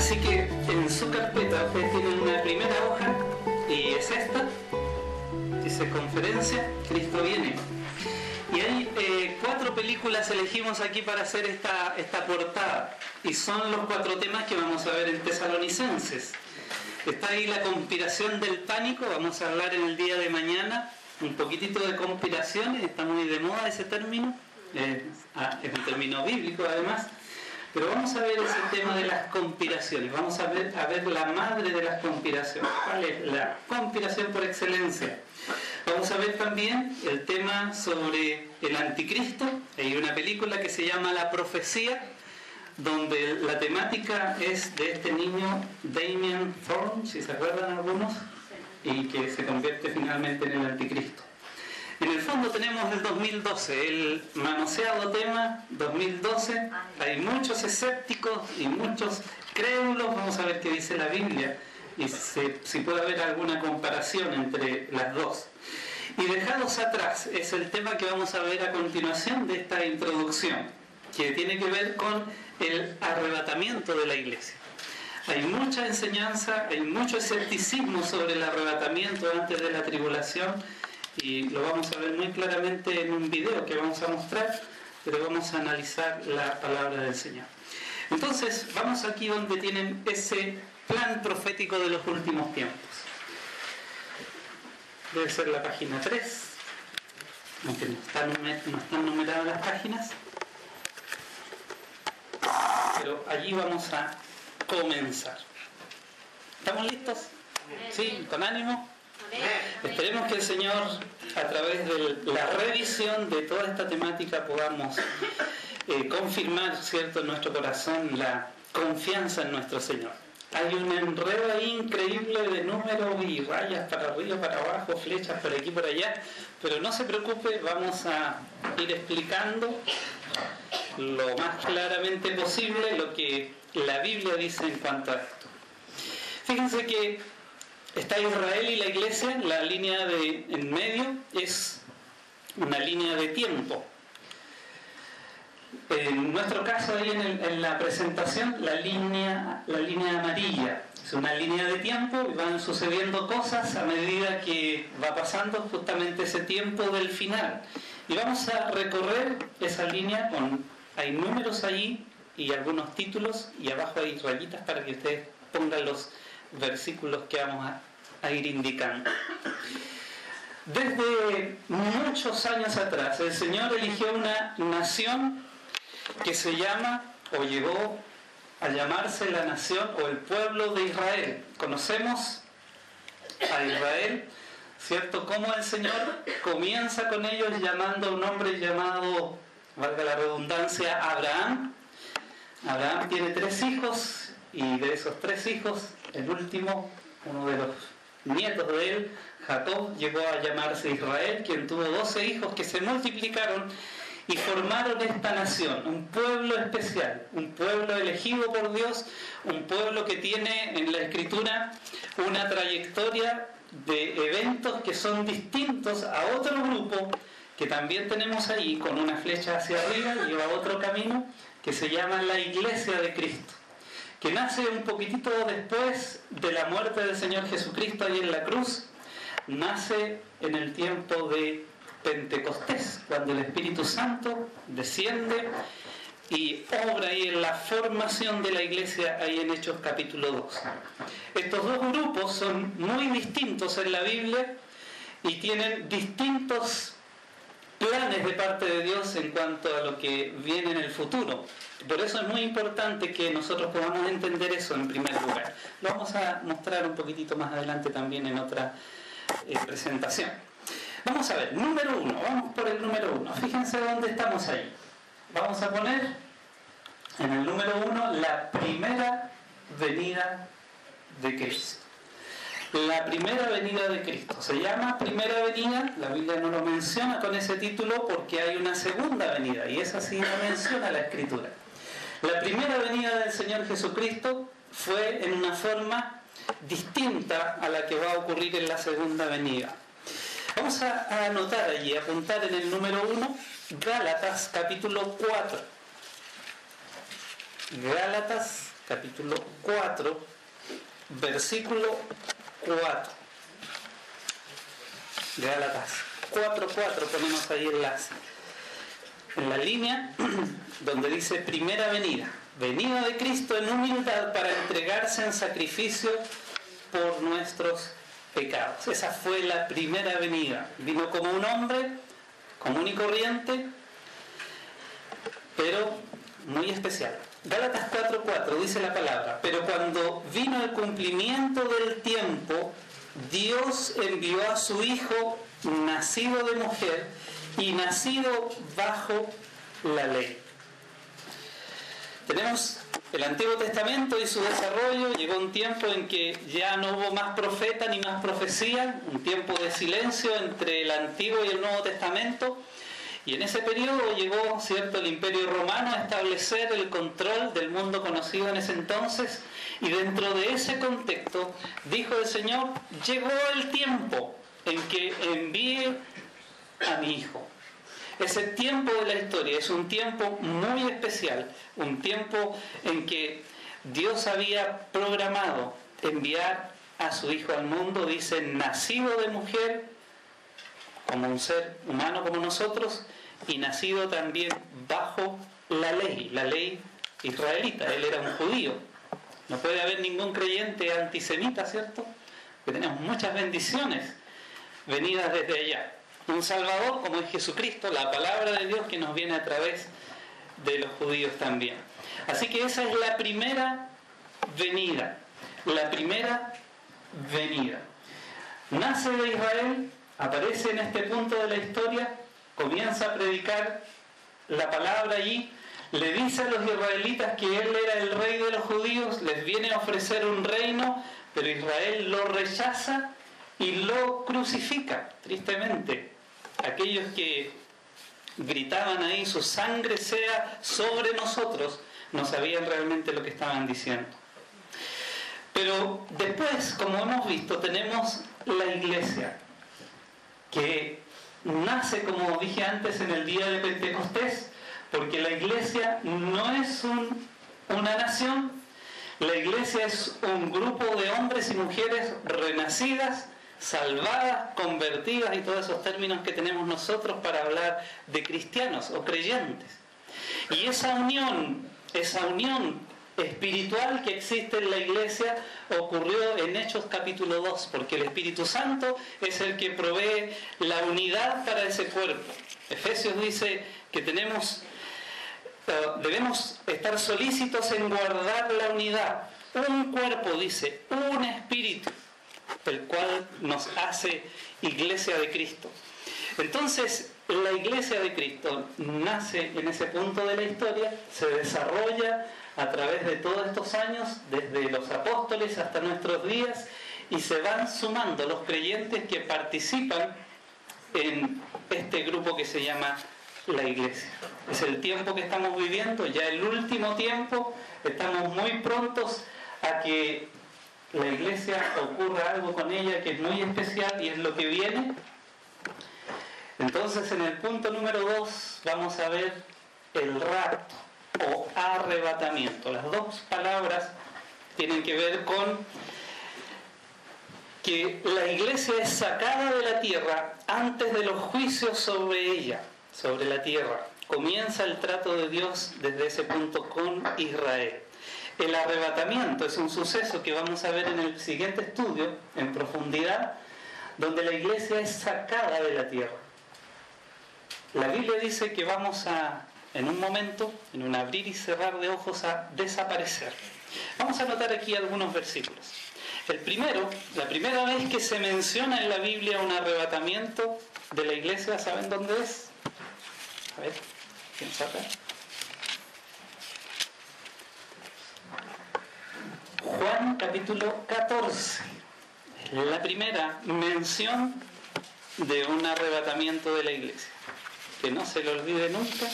Así que en su carpeta ustedes tienen una primera hoja y es esta, dice conferencia, Cristo viene. Y hay 4 películas elegimos aquí para hacer esta portada y son los 4 temas que vamos a ver en Tesalonicenses. Está ahí la conspiración del pánico, vamos a hablar en el día de mañana un poquitito de conspiraciones, está muy de moda ese término, es un término bíblico además, pero vamos a ver ese tema de las conspiraciones, vamos a ver la madre de las conspiraciones, ¿cuál es la conspiración por excelencia? Vamos a ver también el tema sobre el anticristo, hay una película que se llama La Profecía, donde la temática es de este niño Damien Thorne, si se acuerdan algunos, y que se convierte finalmente en el anticristo. En el fondo tenemos el 2012, el manoseado tema 2012, hay muchos escépticos y muchos crédulos, vamos a ver qué dice la Biblia y si puede haber alguna comparación entre las dos. Y dejados atrás es el tema que vamos a ver a continuación de esta introducción, que tiene que ver con el arrebatamiento de la iglesia. Hay mucha enseñanza, hay mucho escepticismo sobre el arrebatamiento antes de la tribulación y lo vamos a ver muy claramente en un video que vamos a mostrar, pero vamos a analizar la palabra del Señor. Entonces, vamos aquí donde tienen ese plan profético de los últimos tiempos. Debe ser la página 3, aunque no están numeradas las páginas. Pero allí vamos a comenzar. ¿Estamos listos? ¿Sí? ¿Con ánimo? Esperemos que el Señor, a través de la revisión de toda esta temática, podamos confirmar, ¿cierto?, en nuestro corazón la confianza en nuestro Señor. Hay un enredo ahí increíble de números y rayas para arriba, para abajo, flechas por aquí, por allá, pero no se preocupe, vamos a ir explicando lo más claramente posible lo que la Biblia dice en cuanto a esto. Fíjense que está Israel y la iglesia, la línea de en medio es una línea de tiempo. En nuestro caso ahí en la presentación, la línea amarilla es una línea de tiempo y van sucediendo cosas a medida que va pasando justamente ese tiempo del final. Y vamos a recorrer esa línea hay números ahí y algunos títulos y abajo hay rayitas para que ustedes pongan los versículos que vamos a ir indicando. Desde muchos años atrás el Señor eligió una nación que se llama o llegó a llamarse la nación o el pueblo de Israel. Conocemos a Israel, ¿cierto? Como el Señor comienza con ellos llamando a un hombre llamado, valga la redundancia, Abraham. Abraham tiene 3 hijos y de esos 3 hijos, el último, uno de los nietos de él, Jacob, llegó a llamarse Israel, quien tuvo 12 hijos que se multiplicaron y formaron esta nación, un pueblo especial, un pueblo elegido por Dios, un pueblo que tiene en la Escritura una trayectoria de eventos que son distintos a otro grupo que también tenemos ahí, con una flecha hacia arriba, lleva otro camino, que se llama la Iglesia de Cristo, que nace un poquitito después de la muerte del Señor Jesucristo ahí en la cruz, nace en el tiempo de Pentecostés, cuando el Espíritu Santo desciende y obra ahí en la formación de la iglesia, ahí en Hechos capítulo 2. Estos dos grupos son muy distintos en la Biblia y tienen distintos planes de parte de Dios en cuanto a lo que viene en el futuro. Por eso es muy importante que nosotros podamos entender eso en primer lugar. Lo vamos a mostrar un poquitito más adelante también en otra presentación. Vamos a ver, número 1, vamos por el número 1. Fíjense dónde estamos ahí. Vamos a poner en el número 1 la primera venida de Cristo. La primera venida de Cristo. Se llama primera venida, la Biblia no lo menciona con ese título porque hay una segunda venida y esa sí la menciona la Escritura. La primera venida del Señor Jesucristo fue en una forma distinta a la que va a ocurrir en la segunda venida. Vamos a anotar allí, apuntar en el número 1, Gálatas capítulo 4. Gálatas capítulo 4, versículo 4. Gálatas 4:4, ponemos ahí en la línea donde dice primera venida. Venida de Cristo en humildad para entregarse en sacrificio por nuestros pecados. Esa fue la primera venida. Vino como un hombre común y corriente, pero muy especial. Gálatas 4:4 dice la palabra: pero cuando vino el cumplimiento del tiempo, Dios envió a su Hijo, nacido de mujer y nacido bajo la ley. Tenemos el Antiguo Testamento y su desarrollo. Llegó un tiempo en que ya no hubo más profeta ni más profecía, un tiempo de silencio entre el Antiguo y el Nuevo Testamento. Y en ese periodo llegó, ¿cierto?, el Imperio Romano a establecer el control del mundo conocido en ese entonces. Y dentro de ese contexto, dijo el Señor: llegó el tiempo en que envíe a mi Hijo. Ese tiempo de la historia es un tiempo muy especial, un tiempo en que Dios había programado enviar a su Hijo al mundo, dice, nacido de mujer, como un ser humano como nosotros, y nacido también bajo la ley israelita. Él era un judío. No puede haber ningún creyente antisemita, ¿cierto? Que tenemos muchas bendiciones venidas desde allá. Un Salvador como es Jesucristo, la palabra de Dios que nos viene a través de los judíos también. Así que esa es la primera venida. La primera venida. Nace de Israel, aparece en este punto de la historia, comienza a predicar la palabra allí, le dice a los israelitas que él era el rey de los judíos, les viene a ofrecer un reino, pero Israel lo rechaza y lo crucifica, tristemente. Aquellos que gritaban ahí, su sangre sea sobre nosotros, no sabían realmente lo que estaban diciendo. Pero después, como hemos visto, tenemos la iglesia, que nace, como dije antes, en el día de Pentecostés, porque la iglesia no es una nación, la iglesia es un grupo de hombres y mujeres renacidas, salvadas, convertidas y todos esos términos que tenemos nosotros para hablar de cristianos o creyentes. Y esa unión espiritual que existe en la iglesia ocurrió en Hechos capítulo 2, porque el Espíritu Santo es el que provee la unidad para ese cuerpo. Efesios dice que debemos estar solícitos en guardar la unidad. Un cuerpo, dice, un espíritu, el cual nos hace iglesia de Cristo. Entonces, la iglesia de Cristo nace en ese punto de la historia, se desarrolla a través de todos estos años, desde los apóstoles hasta nuestros días, y se van sumando los creyentes que participan en este grupo que se llama la iglesia. Es el tiempo que estamos viviendo, ya el último tiempo, estamos muy prontos a que la iglesia ocurra algo con ella que es muy especial y es lo que viene. Entonces, en el punto número 2 vamos a ver el rapto o arrebatamiento. Las dos palabras tienen que ver con que la iglesia es sacada de la tierra antes de los juicios sobre ella, sobre la tierra. Comienza el trato de Dios desde ese punto con Israel. El arrebatamiento es un suceso que vamos a ver en el siguiente estudio en profundidad, donde la iglesia es sacada de la tierra. La Biblia dice que vamos a, en un momento, en un abrir y cerrar de ojos, a desaparecer. Vamos a anotar aquí algunos versículos. El primero, la primera vez que se menciona en la Biblia un arrebatamiento de la iglesia, ¿saben dónde es? A ver, ¿quién sabe? Juan capítulo 14. La primera mención de un arrebatamiento de la iglesia. Que no se lo olvide nunca.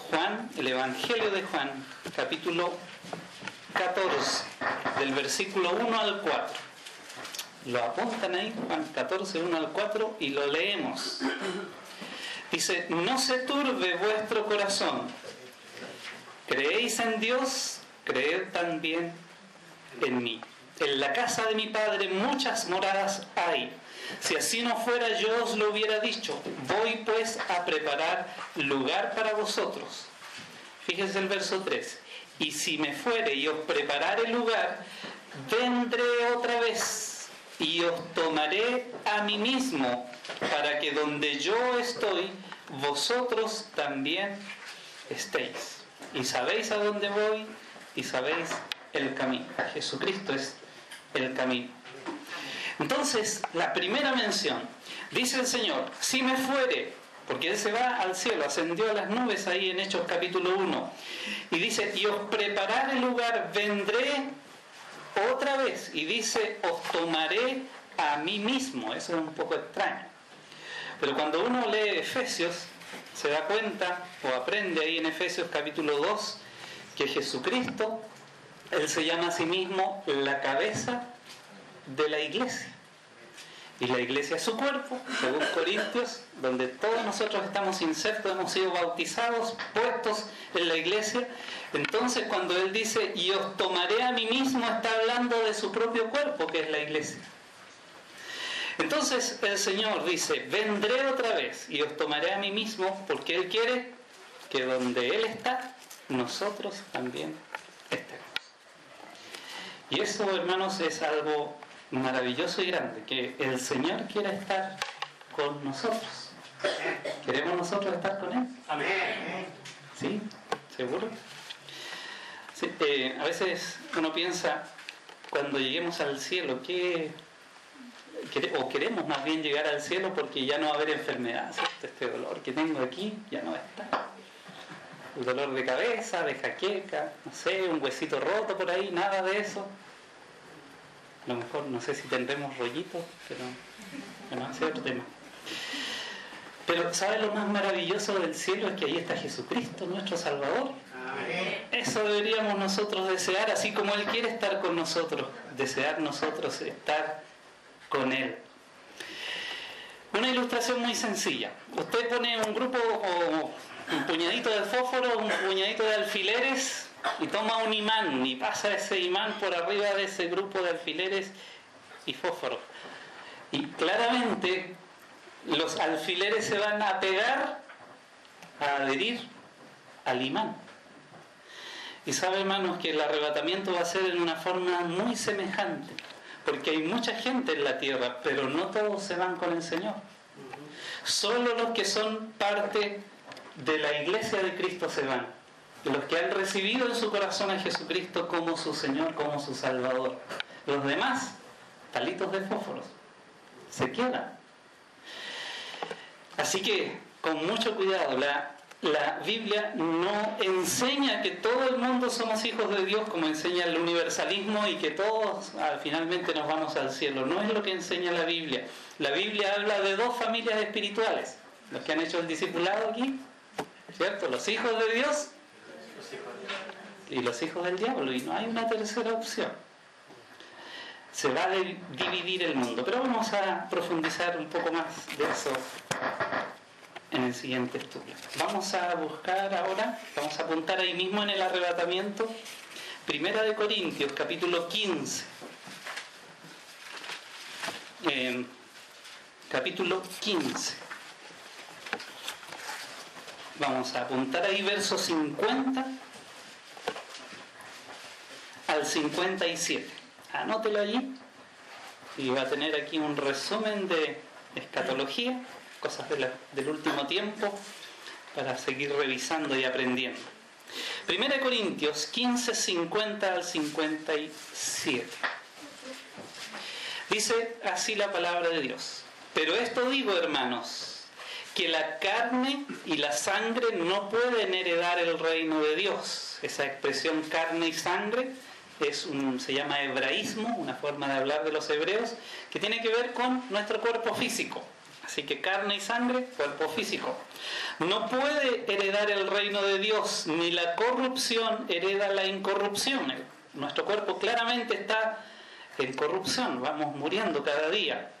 Juan, el Evangelio de Juan, capítulo 14, del versículo 1 al 4. Lo apuntan ahí, Juan 14, 1 al 4, y lo leemos. Dice: no se turbe vuestro corazón. creéis en Dios, creed también en mí. En la casa de mi Padre muchas moradas hay. Si así no fuera, yo os lo hubiera dicho. Voy pues a preparar lugar para vosotros. Fíjense el verso 3. Y si me fuere y os preparare lugar, vendré otra vez y os tomaré a mí mismo, para que donde yo estoy, vosotros también estéis. Y sabéis a dónde voy y sabéis el camino. Jesucristo es el camino. Entonces, la primera mención, dice el Señor, si me fuere, porque Él se va al cielo, ascendió a las nubes ahí en Hechos capítulo 1, y dice, y os prepararé el lugar, vendré otra vez, y dice, os tomaré a mí mismo. Eso es un poco extraño. Pero cuando uno lee Efesios, se da cuenta, o aprende ahí en Efesios capítulo 2, que Jesucristo, Él se llama a sí mismo la cabeza de la iglesia. Y la iglesia es su cuerpo, según Corintios, donde todos nosotros estamos insertos, hemos sido bautizados, puestos en la iglesia. Entonces cuando Él dice, y os tomaré a mí mismo, está hablando de su propio cuerpo, que es la iglesia. Entonces el Señor dice, vendré otra vez y os tomaré a mí mismo, porque Él quiere que donde Él está, nosotros también estemos. Y eso, hermanos, es algo maravilloso y grande, que el Señor quiera estar con nosotros. ¿Queremos nosotros estar con Él? Amén. ¿Sí? ¿Seguro? Sí, a veces uno piensa, cuando lleguemos al cielo, o queremos más bien llegar al cielo porque ya no va a haber enfermedad, ¿cierto? Este dolor que tengo aquí ya no va a estar. El dolor de cabeza, de jaqueca, no sé, un huesito roto por ahí, nada de eso. A lo mejor no sé si tendremos rollitos, pero bueno, ese es otro tema. Pero ¿sabe lo más maravilloso del cielo? Es que ahí está Jesucristo, nuestro Salvador. Amén. Eso deberíamos nosotros desear, así como Él quiere estar con nosotros, desear nosotros estar con Él. Una ilustración muy sencilla. Usted pone un grupo o un puñadito de fósforo, un puñadito de alfileres, y toma un imán y pasa ese imán por arriba de ese grupo de alfileres y fósforos. Y claramente los alfileres se van a pegar, a adherir al imán. Y sabe, hermanos, que el arrebatamiento va a ser en una forma muy semejante, porque hay mucha gente en la tierra, pero no todos se van con el Señor. Solo los que son parte de la iglesia de Cristo se van. Los que han recibido en su corazón a Jesucristo como su Señor, como su Salvador. Los demás, palitos de fósforos, se quedan. Así que, con mucho cuidado, la Biblia no enseña que todo el mundo somos hijos de Dios, como enseña el universalismo, y que todos finalmente nos vamos al cielo. No es lo que enseña la Biblia. La Biblia habla de dos familias espirituales. Los que han hecho el discipulado aquí, ¿cierto? Los hijos de Dios y los hijos del diablo, y no hay una tercera opción. Se va a dividir el mundo, pero vamos a profundizar un poco más de eso en el siguiente estudio. Vamos a buscar ahora, vamos a apuntar ahí mismo en el arrebatamiento, 1 Corintios capítulo 15. Capítulo 15. Vamos a apuntar ahí versos 50 al 57. Anótelo allí y va a tener aquí un resumen de escatología, cosas del último tiempo, para seguir revisando y aprendiendo. 1 Corintios 15, 50 al 57. Dice así la palabra de Dios. Pero esto digo, hermanos, que la carne y la sangre no pueden heredar el reino de Dios. Esa expresión carne y sangre se llama hebraísmo, una forma de hablar de los hebreos, que tiene que ver con nuestro cuerpo físico. Así que carne y sangre, cuerpo físico. No puede heredar el reino de Dios, ni la corrupción hereda la incorrupción. Nuestro cuerpo claramente está en corrupción, vamos muriendo cada día.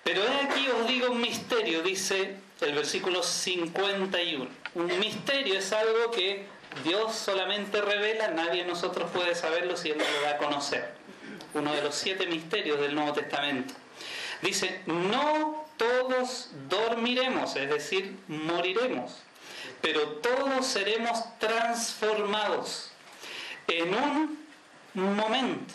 Pero he aquí os digo un misterio, dice el versículo 51. Un misterio es algo que Dios solamente revela, nadie de nosotros puede saberlo si Él no lo da a conocer. Uno de los 7 misterios del Nuevo Testamento. Dice, no todos dormiremos, es decir, moriremos, pero todos seremos transformados en un momento.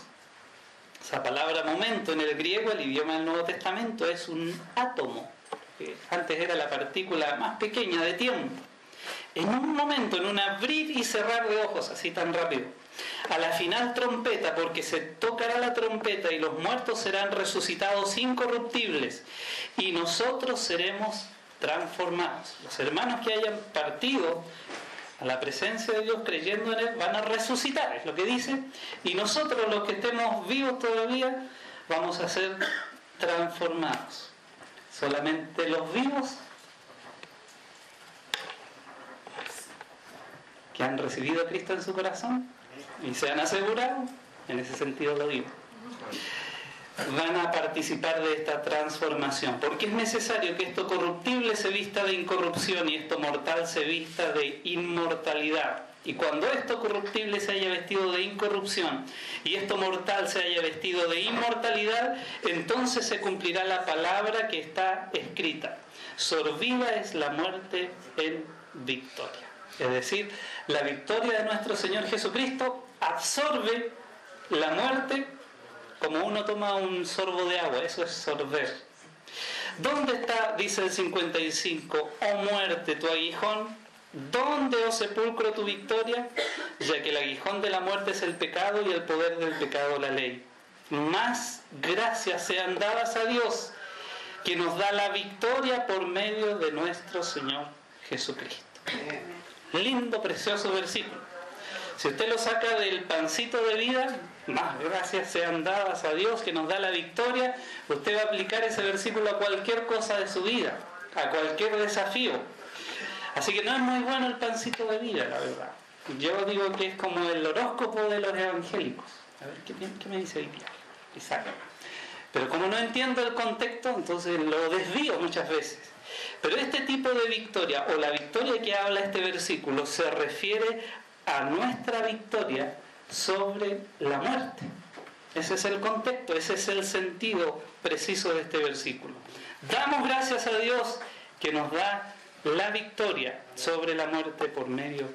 Esa palabra momento en el griego, el idioma del Nuevo Testamento, es un átomo, que antes era la partícula más pequeña de tiempo. En un momento, en un abrir y cerrar de ojos, así tan rápido. A la final trompeta, porque se tocará la trompeta y los muertos serán resucitados incorruptibles y nosotros seremos transformados. Los hermanos que hayan partido a la presencia de Dios creyendo en Él van a resucitar, es lo que dice, y nosotros los que estemos vivos todavía vamos a ser transformados. Solamente los vivos que han recibido a Cristo en su corazón y se han asegurado, en ese sentido lo digo, van a participar de esta transformación, porque es necesario que esto corruptible se vista de incorrupción y esto mortal se vista de inmortalidad. Y cuando esto corruptible se haya vestido de incorrupción y esto mortal se haya vestido de inmortalidad, entonces se cumplirá la palabra que está escrita: sorbida es la muerte en victoria. Es decir, la victoria de nuestro Señor Jesucristo absorbe la muerte como uno toma un sorbo de agua. Eso es sorber. ¿Dónde está, dice el 55, oh muerte, tu aguijón? ¿Dónde, oh sepulcro, tu victoria? Ya que el aguijón de la muerte es el pecado y el poder del pecado la ley. Más gracias sean dadas a Dios, que nos da la victoria por medio de nuestro Señor Jesucristo. Lindo, precioso versículo. Si usted lo saca del pancito de vida, más gracias sean dadas a Dios que nos da la victoria, usted va a aplicar ese versículo a cualquier cosa de su vida, a cualquier desafío. Así que no es muy bueno el pancito de vida, la verdad. Yo digo que es como el horóscopo de los evangélicos. A ver, ¿qué me dice hoy día? Isaac. Pero como no entiendo el contexto, entonces lo desvío muchas veces. Pero este tipo de victoria, o la victoria que habla este versículo, se refiere a nuestra victoria sobre la muerte. Ese es el contexto, ese es el sentido preciso de este versículo. Damos gracias a Dios que nos da la victoria sobre la muerte por medio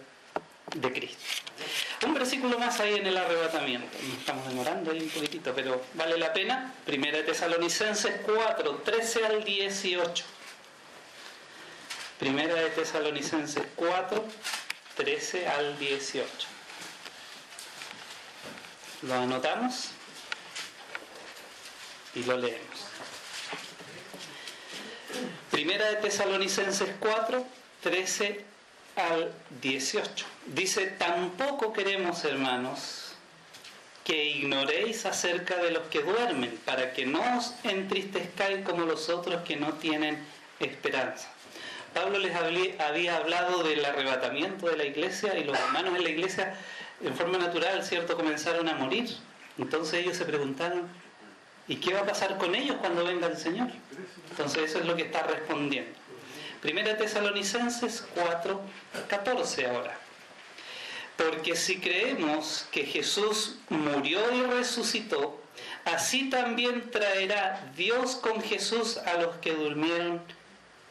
de Cristo. Un versículo más ahí en el arrebatamiento. Nos estamos demorando ahí un poquitito, pero vale la pena. Primera de Tesalonicenses 4, 13 al 18. Primera de Tesalonicenses 4, 13 al 18. Lo anotamos y lo leemos. Primera de Tesalonicenses 4, 13 al 18. Dice: tampoco queremos, hermanos, que ignoréis acerca de los que duermen, para que no os entristezcáis como los otros que no tienen esperanza. Pablo les había hablado del arrebatamiento de la iglesia, y los hermanos en la iglesia, en forma natural, ¿cierto?, comenzaron a morir. Entonces ellos se preguntaron: ¿y qué va a pasar con ellos cuando venga el Señor? Entonces eso es lo que está respondiendo. Primera Tesalonicenses 4, 14 ahora. Porque si creemos que Jesús murió y resucitó, así también traerá Dios con Jesús a los que durmieron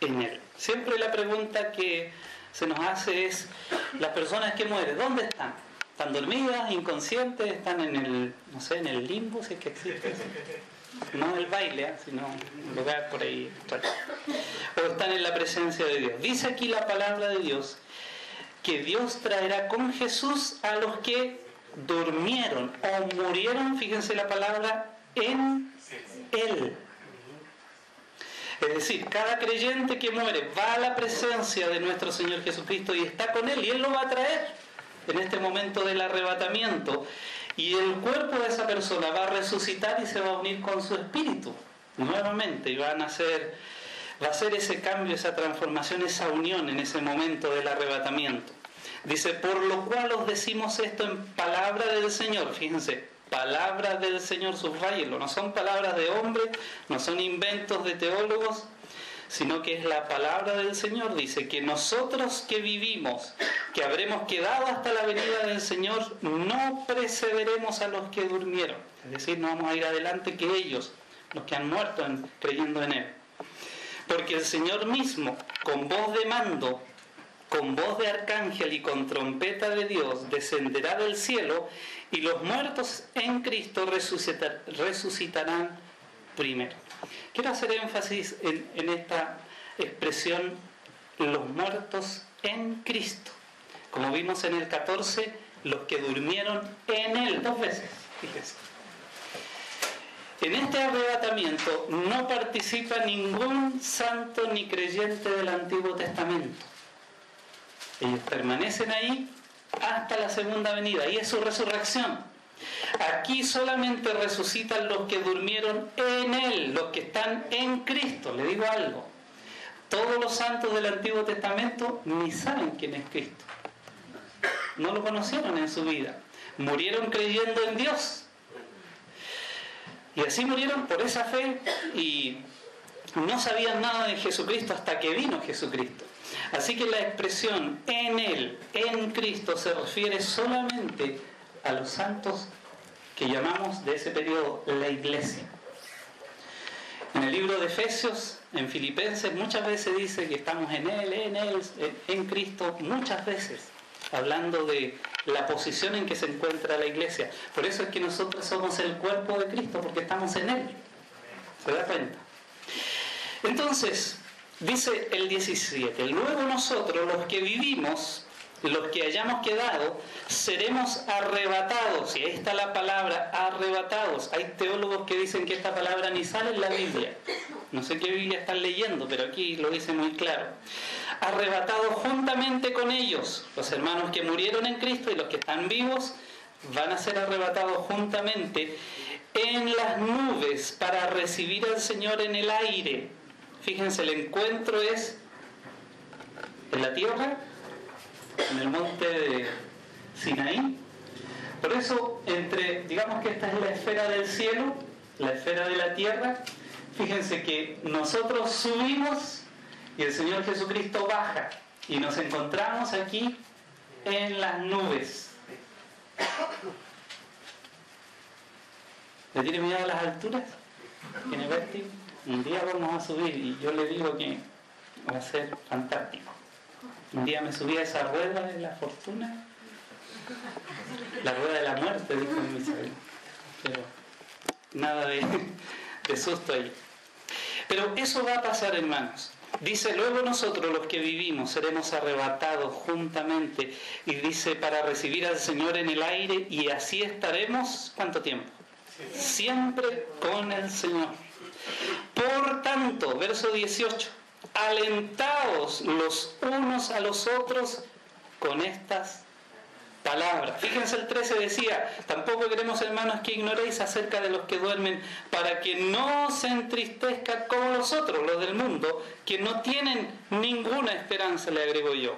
en Él. Siempre la pregunta que se nos hace es: las personas que mueren, ¿dónde están? ¿Están dormidas, inconscientes? ¿Están en el, no sé, en el limbo, si es que existe eso? No el baile, sino un lugar por ahí extraño. O están en la presencia de Dios. Dice aquí la palabra de Dios que Dios traerá con Jesús a los que durmieron o murieron, fíjense la palabra, en Él. Es decir, cada creyente que muere va a la presencia de nuestro Señor Jesucristo y está con Él, y Él lo va a traer en este momento del arrebatamiento. Y el cuerpo de esa persona va a resucitar y se va a unir con su espíritu nuevamente, y va a hacer ese cambio, esa transformación, esa unión en ese momento del arrebatamiento. Dice: por lo cual os decimos esto en palabra del Señor. Fíjense, palabra del Señor, subrayenlo. No son palabras de hombre, no son inventos de teólogos, sino que es la palabra del Señor. Dice que nosotros que vivimos, que habremos quedado hasta la venida del Señor, no precederemos a los que durmieron. Es decir, no vamos a ir adelante que ellos, los que han muerto creyendo en Él. Porque el Señor mismo, con voz de mando, con voz de arcángel y con trompeta de Dios, descenderá del cielo, y los muertos en Cristo resucitarán primero. Quiero hacer énfasis en esta expresión, los muertos en Cristo. Como vimos en el 14, los que durmieron en Él, 2 veces, fíjense. En este arrebatamiento no participa ningún santo ni creyente del Antiguo Testamento. Ellos permanecen ahí hasta la segunda venida, y es su resurrección. Aquí solamente resucitan los que durmieron en Él, los que están en Cristo. Le digo algo, todos los santos del Antiguo Testamento ni saben quién es Cristo. No lo conocieron en su vida. Murieron creyendo en Dios. Y así murieron por esa fe y no sabían nada de Jesucristo hasta que vino Jesucristo. Así que la expresión en Él, en Cristo, se refiere solamente a los santos que llamamos de ese periodo la Iglesia. En el libro de Efesios, en Filipenses, muchas veces dice que estamos en Él, en Cristo, muchas veces, hablando de la posición en que se encuentra la Iglesia. Por eso es que nosotros somos el cuerpo de Cristo, porque estamos en Él. ¿Se da cuenta? Entonces, dice el 17, luego nosotros, los que vivimos, los que hayamos quedado, seremos arrebatados. Y ahí está la palabra, arrebatados. Hay teólogos que dicen que esta palabra ni sale en la Biblia. No sé qué Biblia están leyendo, pero aquí lo dice muy claro. Arrebatados juntamente con ellos. Los hermanos que murieron en Cristo y los que están vivos van a ser arrebatados juntamente en las nubes para recibir al Señor en el aire. Fíjense, el encuentro es en la tierra, en el monte de Sinaí. Por eso, digamos que esta es la esfera del cielo, la esfera de la tierra. Fíjense que nosotros subimos y el Señor Jesucristo baja y nos encontramos aquí en las nubes. ¿Le tiene miedo a las alturas? ¿Tiene vértigo? Un día vamos a subir y yo le digo que va a ser fantástico. Un día me subí a esa rueda de la fortuna, la rueda de la muerte, dijo mi Isabel. Pero nada de susto ahí. Pero eso va a pasar, hermanos. Dice, luego nosotros los que vivimos seremos arrebatados juntamente. Y dice, para recibir al Señor en el aire, y así estaremos, ¿cuánto tiempo? Siempre con el Señor. Por tanto, verso 18, alentaos los unos a los otros con estas palabras. Fíjense, el 13 decía, tampoco queremos, hermanos, que ignoréis acerca de los que duermen, para que no se entristezca como los otros, los del mundo, que no tienen ninguna esperanza, le agrego yo.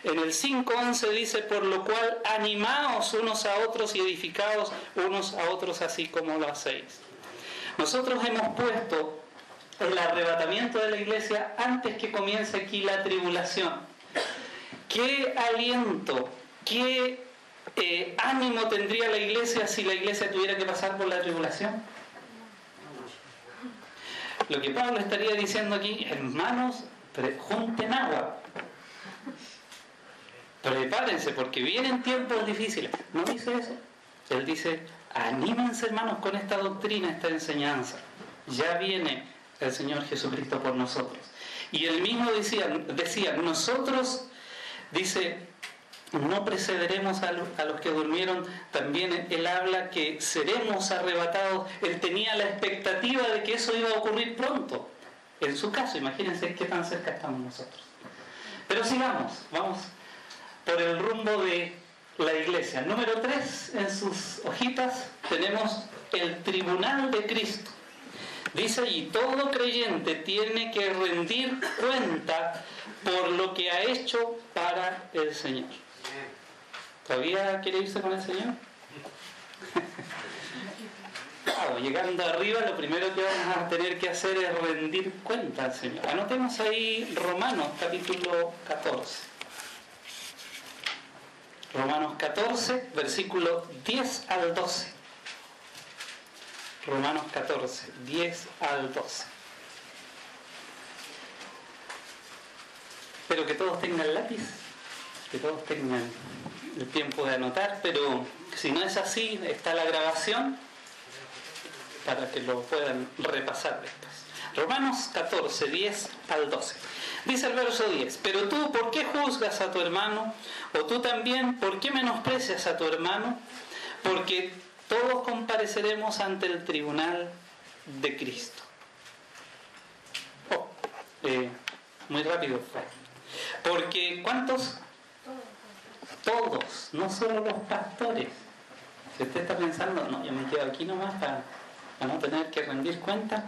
En el 5:11 dice, por lo cual animaos unos a otros y edificaos unos a otros así como lo hacéis. Nosotros hemos puesto el arrebatamiento de la iglesia antes que comience aquí la tribulación. ¿Qué aliento, qué ánimo tendría la iglesia si la iglesia tuviera que pasar por la tribulación? Lo que Pablo estaría diciendo aquí, hermanos, junten agua. Prepárense porque vienen tiempos difíciles. ¿No dice eso? Él dice, anímense, hermanos, con esta doctrina, esta enseñanza. Ya viene el Señor Jesucristo por nosotros. Y él mismo decía, nosotros, dice, no precederemos a los que durmieron. También él habla que seremos arrebatados. Él tenía la expectativa de que eso iba a ocurrir pronto. En su caso, imagínense qué tan cerca estamos nosotros. Pero sigamos, vamos por el rumbo de la iglesia. Número 3, en sus hojitas tenemos el tribunal de Cristo. Dice allí, todo creyente tiene que rendir cuenta por lo que ha hecho para el Señor. ¿Todavía quiere irse con el Señor? wow, llegando arriba lo primero que vamos a tener que hacer es rendir cuenta al Señor. Anotemos ahí Romanos capítulo 14. Romanos 14, versículo 10 al 12. Romanos 14, 10 al 12. Espero que todos tengan lápiz, que todos tengan el tiempo de anotar, pero si no es así, está la grabación para que lo puedan repasar después. Romanos 14, 10 al 12. Dice el verso 10: pero tú, ¿por qué juzgas a tu hermano? O tú también, ¿por qué menosprecias a tu hermano? Porque todos compareceremos ante el tribunal de Cristo. Muy rápido fue. Porque, ¿cuántos? Todos, no solo los pastores. Si usted está pensando, no, yo me quedo aquí nomás para no tener que rendir cuenta,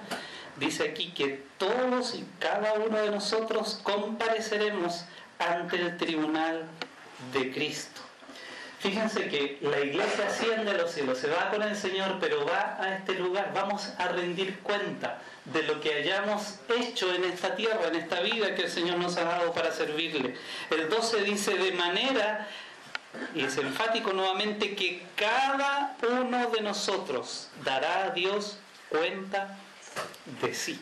dice aquí que todos y cada uno de nosotros compareceremos ante el tribunal de Cristo. Fíjense que la iglesia asciende a los cielos, se va con el Señor, pero va a este lugar, vamos a rendir cuenta de lo que hayamos hecho en esta tierra, en esta vida que el Señor nos ha dado para servirle. El 12 dice: de manera, y es enfático nuevamente, que cada uno de nosotros dará a Dios cuenta de sí.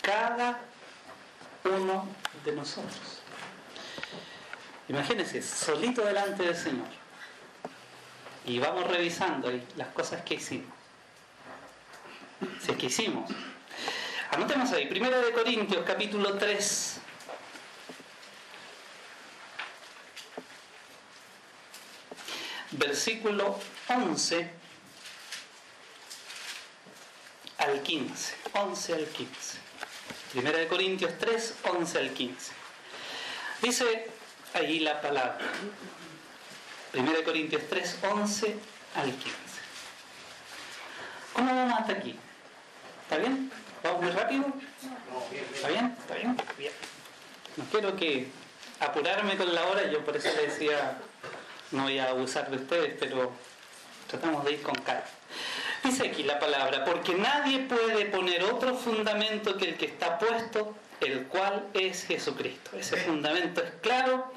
Cada uno de nosotros. Imagínense, solito delante del Señor. Y vamos revisando las cosas que hicimos. Si es que hicimos. Anotemos ahí, 1 Corintios capítulo 3. Versículo 11 al 15. 11 al 15. 1 Corintios 3, 11 al 15. Dice ahí la palabra. 1 Corintios 3, 11 al 15. ¿Cómo vamos hasta aquí? ¿Está bien? ¿Vamos muy rápido? ¿Está bien? ¿Está bien? Bien. No quiero que apurarme con la hora, yo por eso le decía, no voy a abusar de ustedes, pero tratamos de ir con calma. Dice aquí la palabra: porque nadie puede poner otro fundamento que el que está puesto, el cual es Jesucristo. Ese fundamento es claro,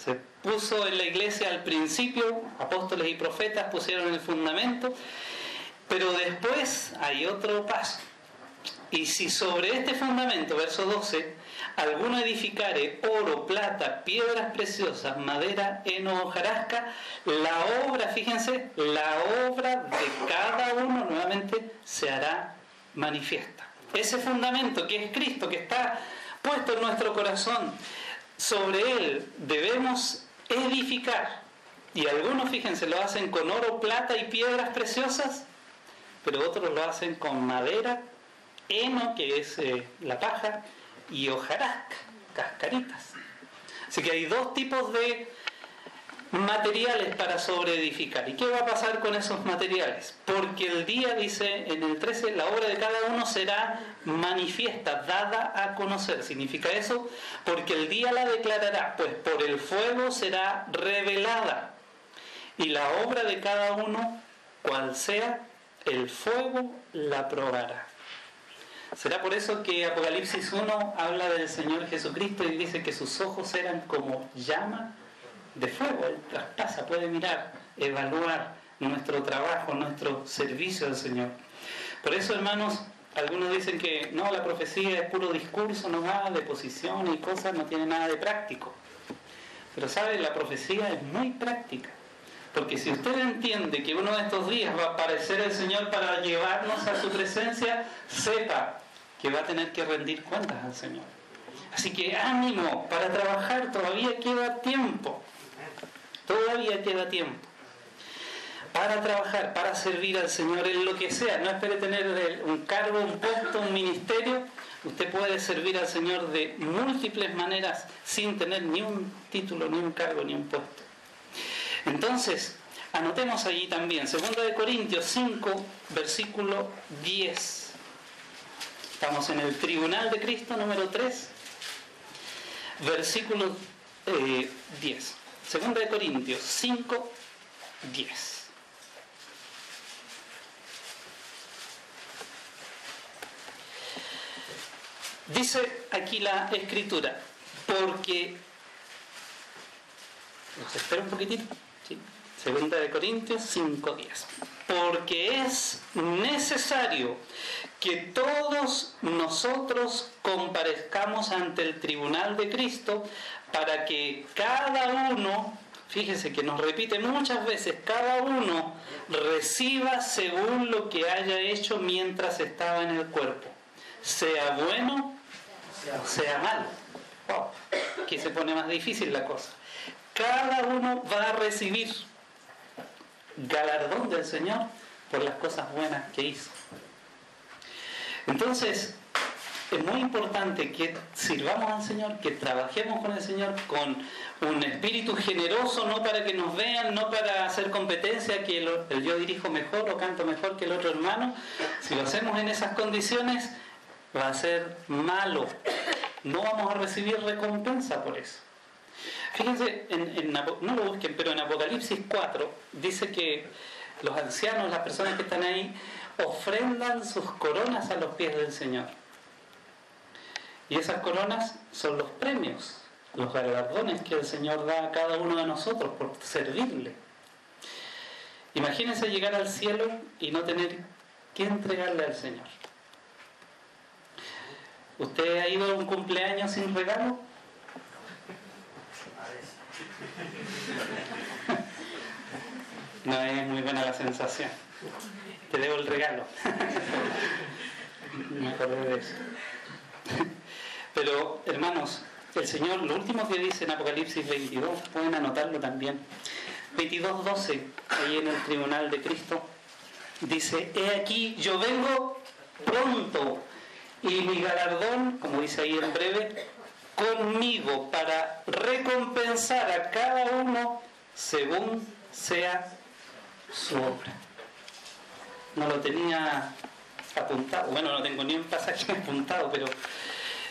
se puso en la iglesia al principio, apóstoles y profetas pusieron el fundamento, pero después hay otro paso. Y si sobre este fundamento, verso 12, alguno edificare oro, plata, piedras preciosas, madera, heno, hojarasca, la obra, fíjense, la obra de cada uno nuevamente se hará manifiesta. Ese fundamento que es Cristo, que está puesto en nuestro corazón, sobre él debemos edificar. Y algunos, fíjense, lo hacen con oro, plata y piedras preciosas, pero otros lo hacen con madera, heno, que es la paja, y hojarasca, cascaritas. Así que hay dos tipos de materiales para sobreedificar. ¿Y qué va a pasar con esos materiales? Porque el día, dice en el 13, la obra de cada uno será manifiesta, dada a conocer. ¿Significa eso? Porque el día la declarará, pues por el fuego será revelada. Y la obra de cada uno, cual sea, el fuego la probará. Será por eso que Apocalipsis 1 habla del Señor Jesucristo y dice que sus ojos eran como llama de fuego. Él traspasa, puede mirar, evaluar nuestro trabajo, nuestro servicio al Señor. Por eso, hermanos, algunos dicen que no, la profecía es puro discurso nomás, de posición y cosas, no tiene nada de práctico. Pero ¿sabe? La profecía es muy práctica. Porque si usted entiende que uno de estos días va a aparecer el Señor para llevarnos a su presencia, sepa que va a tener que rendir cuentas al Señor. Así que ánimo, para trabajar todavía queda tiempo. Todavía queda tiempo. Para trabajar, para servir al Señor en lo que sea. No espere tener un cargo, un puesto, un ministerio. Usted puede servir al Señor de múltiples maneras sin tener ni un título, ni un cargo, ni un puesto. Entonces, anotemos allí también, 2 Corintios 5, versículo 10. Estamos en el tribunal de Cristo, número 3, versículo 10. 2 Corintios 5, 10. Dice aquí la Escritura, porque... Nos espera un poquitito. ¿Sí? Segunda de Corintios 5:10. Porque es necesario que todos nosotros comparezcamos ante el tribunal de Cristo para que cada uno, fíjese que nos repite muchas veces, cada uno reciba según lo que haya hecho mientras estaba en el cuerpo, sea bueno o sea malo. Wow, aquí se pone más difícil la cosa. Cada uno va a recibir galardón del Señor por las cosas buenas que hizo. Entonces, es muy importante que sirvamos al Señor, que trabajemos con el Señor con un espíritu generoso, no para que nos vean, no para hacer competencia, que el yo dirijo mejor o canto mejor que el otro hermano. Si lo hacemos en esas condiciones, va a ser malo. No vamos a recibir recompensa por eso. Fíjense, no lo busquen, pero en Apocalipsis 4 dice que los ancianos, las personas que están ahí, ofrendan sus coronas a los pies del Señor. Y esas coronas son los premios, los galardones que el Señor da a cada uno de nosotros por servirle. Imagínense llegar al cielo y no tener que entregarle al Señor. ¿Usted ha ido a un cumpleaños sin regalo? No es muy buena la sensación. Te debo el regalo. Me acordé de eso. Pero, hermanos, el Señor, lo último que dice en Apocalipsis 22, pueden anotarlo también, 22:12, ahí en el tribunal de Cristo, dice: he aquí, yo vengo pronto, y mi galardón, como dice ahí en breve, conmigo, para recompensar a cada uno según sea su obra. No lo tenía apuntado, bueno, no tengo ni un pasaje apuntado, pero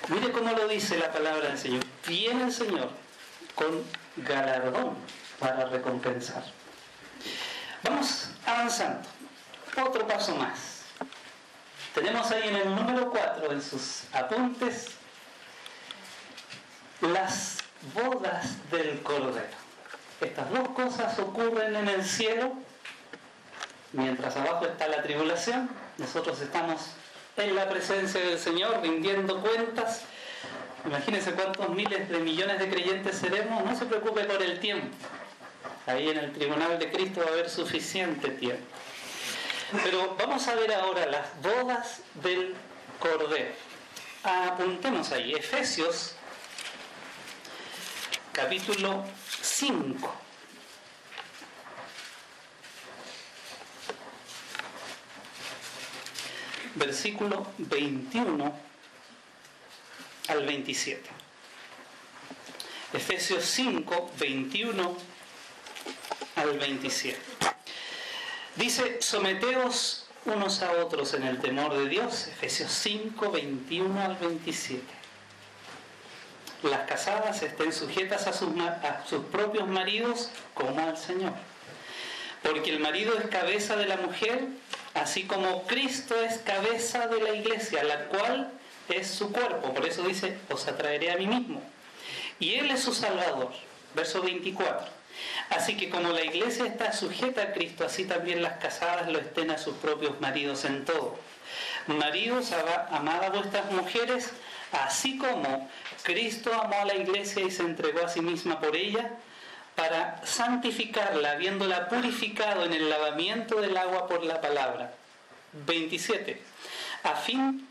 mire cómo lo dice la palabra del Señor. Viene el Señor con galardón para recompensar. Vamos avanzando. Otro paso más. Tenemos ahí en el número 4, en sus apuntes, las bodas del Cordero. Estas dos cosas ocurren en el cielo. Mientras abajo está la tribulación, nosotros estamos en la presencia del Señor, rindiendo cuentas. Imagínense cuántos miles de millones de creyentes seremos. No se preocupe por el tiempo. Ahí en el tribunal de Cristo va a haber suficiente tiempo. Pero vamos a ver ahora las bodas del Cordero. Apuntemos ahí, Efesios, capítulo 5. Versículo 21 al 27. Efesios 5, 21 al 27. Dice: someteos unos a otros en el temor de Dios. Efesios 5, 21 al 27. Las casadas estén sujetas a sus propios maridos como al Señor. Porque el marido es cabeza de la mujer, así como Cristo es cabeza de la iglesia, la cual es su cuerpo. Por eso dice: os atraeré a mí mismo. Y Él es su Salvador. Verso 24. Así que como la iglesia está sujeta a Cristo, así también las casadas lo estén a sus propios maridos en todo. Maridos, amad a vuestras mujeres, así como Cristo amó a la iglesia y se entregó a sí misma por ella, para santificarla, habiéndola purificado en el lavamiento del agua por la palabra. 27. A fin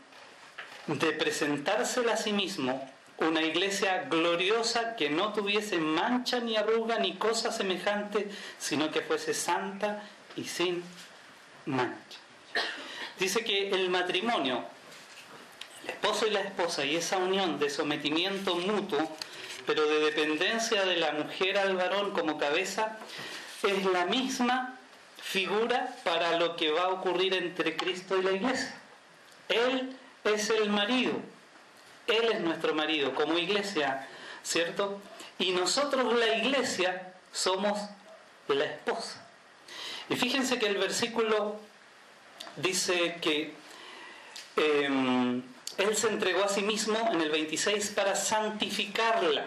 de presentársela a sí mismo una iglesia gloriosa, que no tuviese mancha ni arruga ni cosa semejante, sino que fuese santa y sin mancha. Dice que el matrimonio, el esposo y la esposa, y esa unión de sometimiento mutuo, pero de dependencia de la mujer al varón como cabeza, es la misma figura para lo que va a ocurrir entre Cristo y la iglesia. Él es el marido. Él es nuestro marido como iglesia, ¿cierto? Y nosotros, la iglesia, somos la esposa. Y fíjense que el versículo dice que Él se entregó a sí mismo en el 26 para santificarla,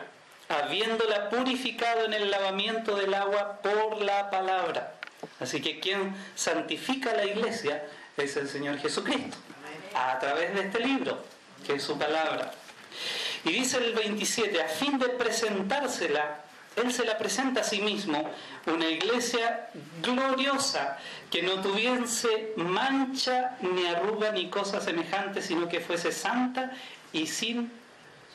habiéndola purificado en el lavamiento del agua por la palabra. Así que quien santifica la iglesia es el Señor Jesucristo, a través de este libro, que es su palabra. Y dice el 27, a fin de presentársela, Él se la presenta a sí mismo, una iglesia gloriosa, que no tuviese mancha, ni arruga, ni cosa semejante, sino que fuese santa y sin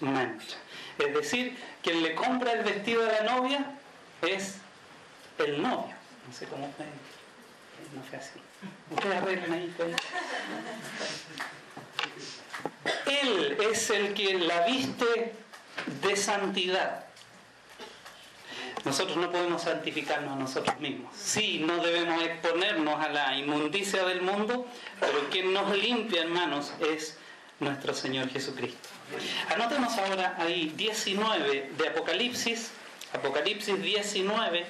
mancha. Es decir, quien le compra el vestido a la novia es el novio. No sé cómo fue. No fue así. Ustedes arreglan ahí. Pues. Él es el que la viste de santidad. Nosotros no podemos santificarnos a nosotros mismos. Sí, no debemos exponernos a la inmundicia del mundo, pero quien nos limpia, hermanos, es nuestro Señor Jesucristo. Anotemos ahora ahí 19 de Apocalipsis, Apocalipsis 19,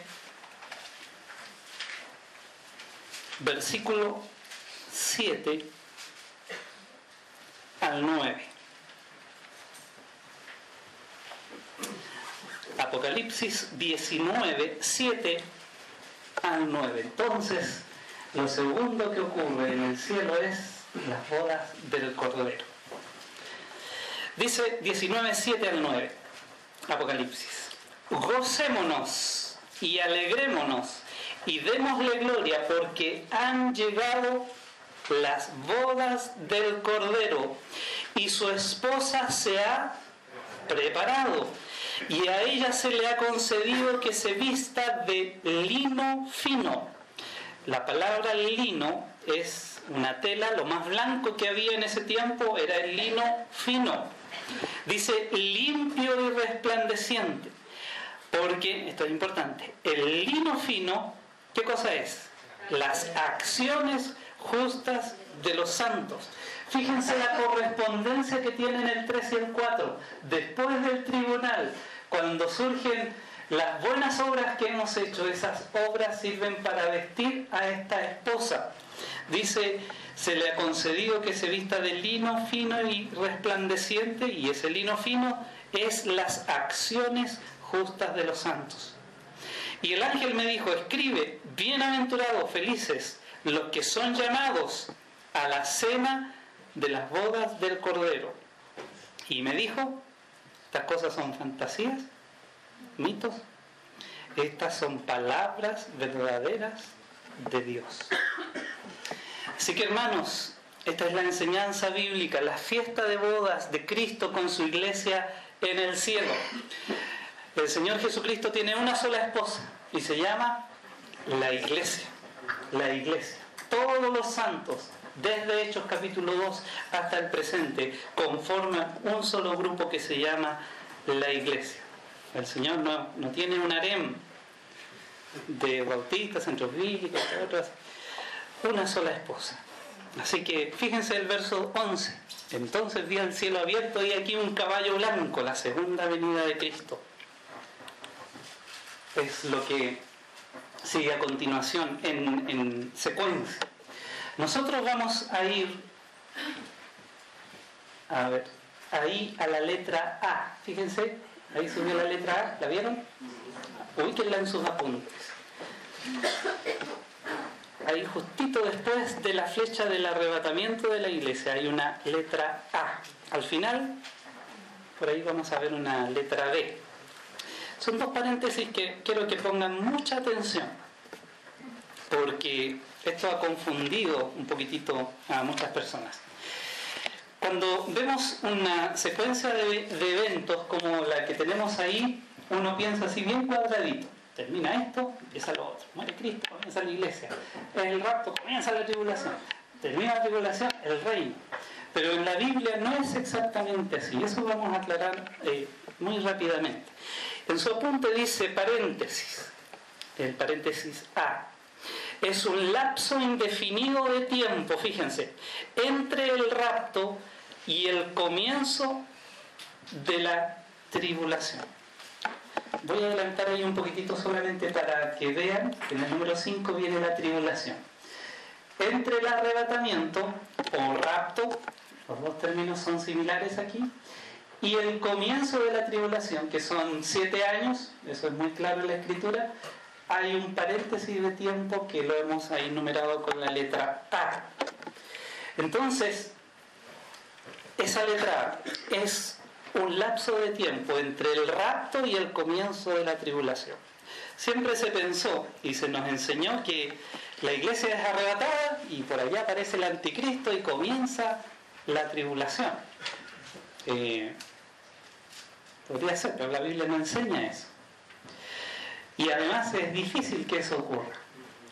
versículo 7 al 9. Apocalipsis 19, 7 al 9. Entonces, lo segundo que ocurre en el cielo es las bodas del Cordero. Dice 19, 7 al 9, Apocalipsis. Gocémonos y alegrémonos y démosle gloria porque han llegado las bodas del Cordero y su esposa se ha preparado. Y a ella se le ha concedido que se vista de lino fino. La palabra lino es una tela, lo más blanco que había en ese tiempo era el lino fino. Dice limpio y resplandeciente. Porque, esto es importante, el lino fino, ¿qué cosa es? Las acciones justas de los santos. Fíjense la correspondencia que tienen el 3 y el 4. Después del tribunal, cuando surgen las buenas obras que hemos hecho, esas obras sirven para vestir a esta esposa. Dice, se le ha concedido que se vista de lino fino y resplandeciente, y ese lino fino es las acciones justas de los santos. Y el ángel me dijo, escribe, bienaventurados, felices, los que son llamados a la cena de las bodas del Cordero. Y me dijo, estas cosas son fantasías, mitos, estas son palabras verdaderas de Dios. Así que hermanos, esta es la enseñanza bíblica, la fiesta de bodas de Cristo con su iglesia en el cielo. El Señor Jesucristo tiene una sola esposa y se llama la iglesia. La iglesia. Todos los santos, desde Hechos capítulo 2 hasta el presente, conforman un solo grupo que se llama la iglesia. El Señor no tiene un harem de bautistas, centros bíblicos, otras, una sola esposa. Así que fíjense el verso 11. Entonces vi el cielo abierto y aquí un caballo blanco, la segunda venida de Cristo. Es lo que sigue a continuación en secuencia. Nosotros vamos a ir ahí a la letra A. Fíjense, ahí subió la letra A, ¿la vieron? Ubíquenla en sus apuntes. Ahí justito después de la flecha del arrebatamiento de la iglesia hay una letra A. Al final, por ahí vamos a ver una letra B. Son dos paréntesis que quiero que pongan mucha atención, porque esto ha confundido un poquitito a muchas personas. Cuando vemos una secuencia de eventos como la que tenemos ahí, uno piensa así bien cuadradito. Termina esto, empieza lo otro. Muere Cristo, comienza la iglesia. El rapto, comienza la tribulación. Termina la tribulación, el reino. Pero en la Biblia no es exactamente así. Eso vamos a aclarar muy rápidamente. En su apunte dice paréntesis. El paréntesis A. Es un lapso indefinido de tiempo, fíjense, entre el rapto y el comienzo de la tribulación. Voy a adelantar ahí un poquitito solamente para que vean que en el número 5 viene la tribulación. Entre el arrebatamiento o rapto los dos términos son similares aquí, y el comienzo de la tribulación, que son 7 años, eso es muy claro en la Escritura. Hay un paréntesis de tiempo que lo hemos ahí numerado con la letra A. Entonces, esa letra A es un lapso de tiempo entre el rapto y el comienzo de la tribulación. Siempre se pensó y se nos enseñó que la iglesia es arrebatada y por allá aparece el anticristo y comienza la tribulación. Podría ser, pero la Biblia no enseña eso. Y además es difícil que eso ocurra,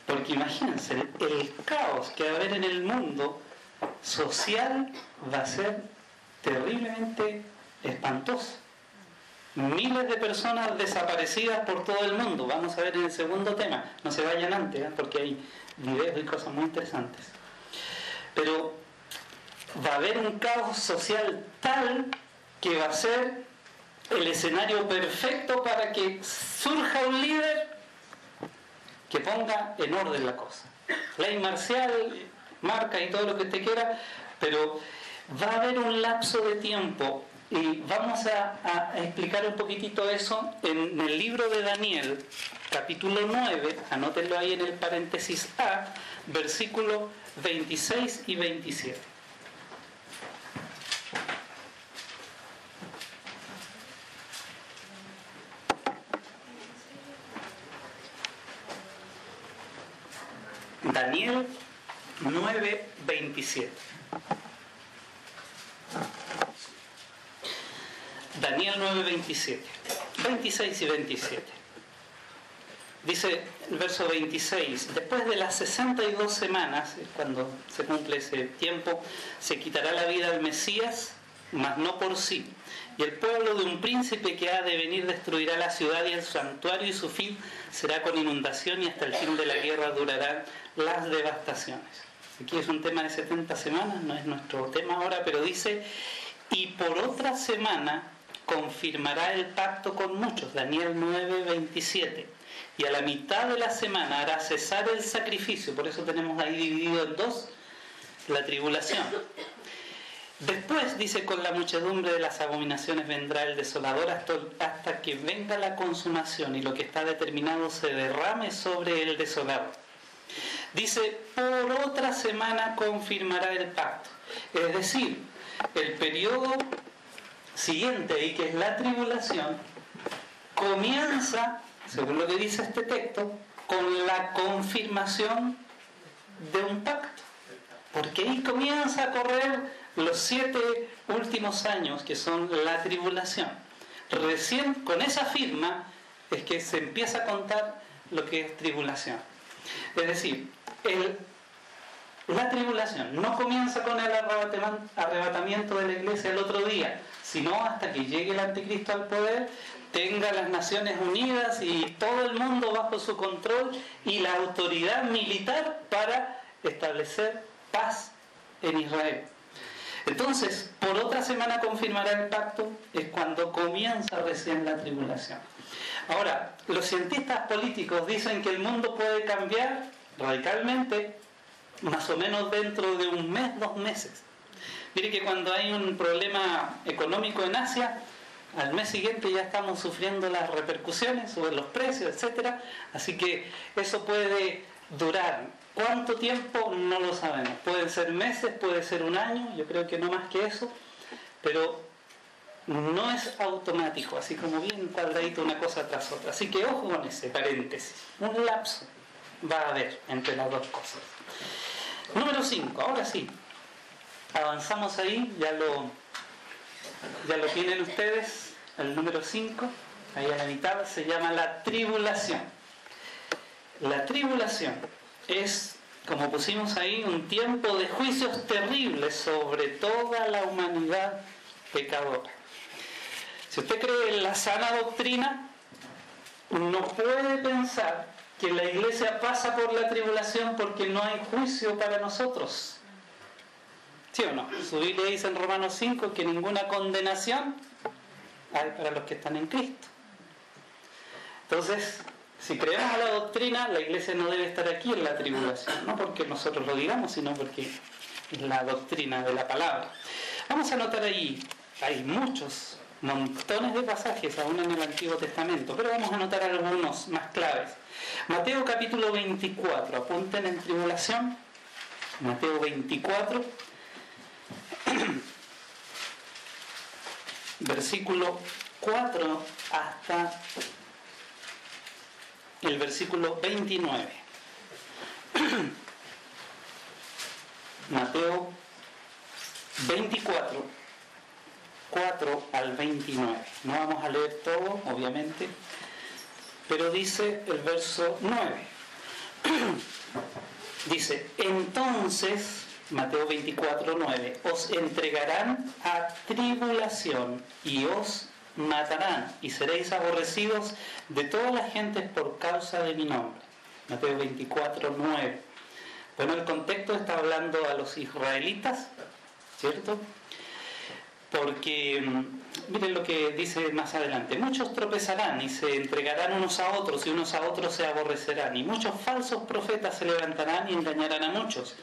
porque imagínense, el caos que va a haber en el mundo social va a ser terriblemente espantoso. Miles de personas desaparecidas por todo el mundo. Vamos a ver en el segundo tema. No se vayan antes, porque hay videos y cosas muy interesantes. Pero va a haber un caos social tal que va a ser el escenario perfecto para que surja un líder que ponga en orden la cosa. Ley marcial, marca y todo lo que usted quiera, pero va a haber un lapso de tiempo y vamos a explicar un poquitito eso en el libro de Daniel, capítulo 9, anótenlo ahí en el paréntesis A, versículos 26 y 27. Daniel 9, 27. Daniel 9, 27. 26 y 27. Dice el verso 26: después de las 62 semanas, cuando se cumple ese tiempo, se quitará la vida al Mesías, mas no por sí. Y el pueblo de un príncipe que ha de venir destruirá la ciudad y el santuario, y su fin será con inundación, y hasta el fin de la guerra durarán las devastaciones. Aquí es un tema de 70 semanas, no es nuestro tema ahora, pero dice: y por otra semana confirmará el pacto con muchos. Daniel 9, 27. Y a la mitad de la semana hará cesar el sacrificio. Por eso tenemos ahí dividido en dos la tribulación. Después, dice, con la muchedumbre de las abominaciones vendrá el desolador hasta que venga la consumación y lo que está determinado se derrame sobre el desolador. Dice, por otra semana confirmará el pacto. Es decir, el periodo siguiente, y que es la tribulación, comienza, según lo que dice este texto, con la confirmación de un pacto. Porque ahí comienza a correr los 7 últimos años, que son la tribulación. Recién con esa firma es que se empieza a contar lo que es tribulación. Es decir, la tribulación no comienza con el arrebatamiento de la iglesia el otro día, sino hasta que llegue el anticristo al poder, tenga las Naciones Unidas y todo el mundo bajo su control y la autoridad militar para establecer paz en Israel. Entonces, por otra semana confirmará el pacto, es cuando comienza recién la tribulación. Ahora, los cientistas políticos dicen que el mundo puede cambiar radicalmente más o menos dentro de un mes, 2 meses. Mire que cuando hay un problema económico en Asia, al mes siguiente ya estamos sufriendo las repercusiones sobre los precios, etc. Así que eso puede durar. ¿Cuánto tiempo? No lo sabemos. Pueden ser meses, puede ser un año, yo creo que no más que eso, pero no es automático, así como bien cuadradito una cosa tras otra. Así que ojo con ese paréntesis. Un lapso va a haber entre las dos cosas. Número 5, ahora sí. Avanzamos ahí, ya lo tienen ustedes, el número 5, ahí a la mitad, se llama la tribulación. La tribulación es, como pusimos ahí, un tiempo de juicios terribles sobre toda la humanidad pecadora. Si usted cree en la sana doctrina, no puede pensar que la iglesia pasa por la tribulación porque no hay juicio para nosotros. ¿Sí o no? Su Biblia dice en Romanos 5 que ninguna condenación hay para los que están en Cristo. Entonces, si creemos a la doctrina, la iglesia no debe estar aquí en la tribulación. No porque nosotros lo digamos, sino porque la doctrina de la palabra. Vamos a notar ahí, hay montones de pasajes aún en el Antiguo Testamento, pero vamos a notar algunos más claves. Mateo capítulo 24, apunten en tribulación. Mateo 24, versículo 4 hasta el versículo 29. Mateo 24, 4 al 29. No vamos a leer todo, obviamente, pero dice el verso 9. Dice, entonces, Mateo 24, 9, os entregarán a tribulación y os matarán y seréis aborrecidos de todas las gentes por causa de mi nombre. Mateo 24, 9. Bueno, el contexto está hablando a los israelitas, ¿cierto? Porque, miren lo que dice más adelante, muchos tropezarán y se entregarán unos a otros y unos a otros se aborrecerán y muchos falsos profetas se levantarán y engañarán a muchos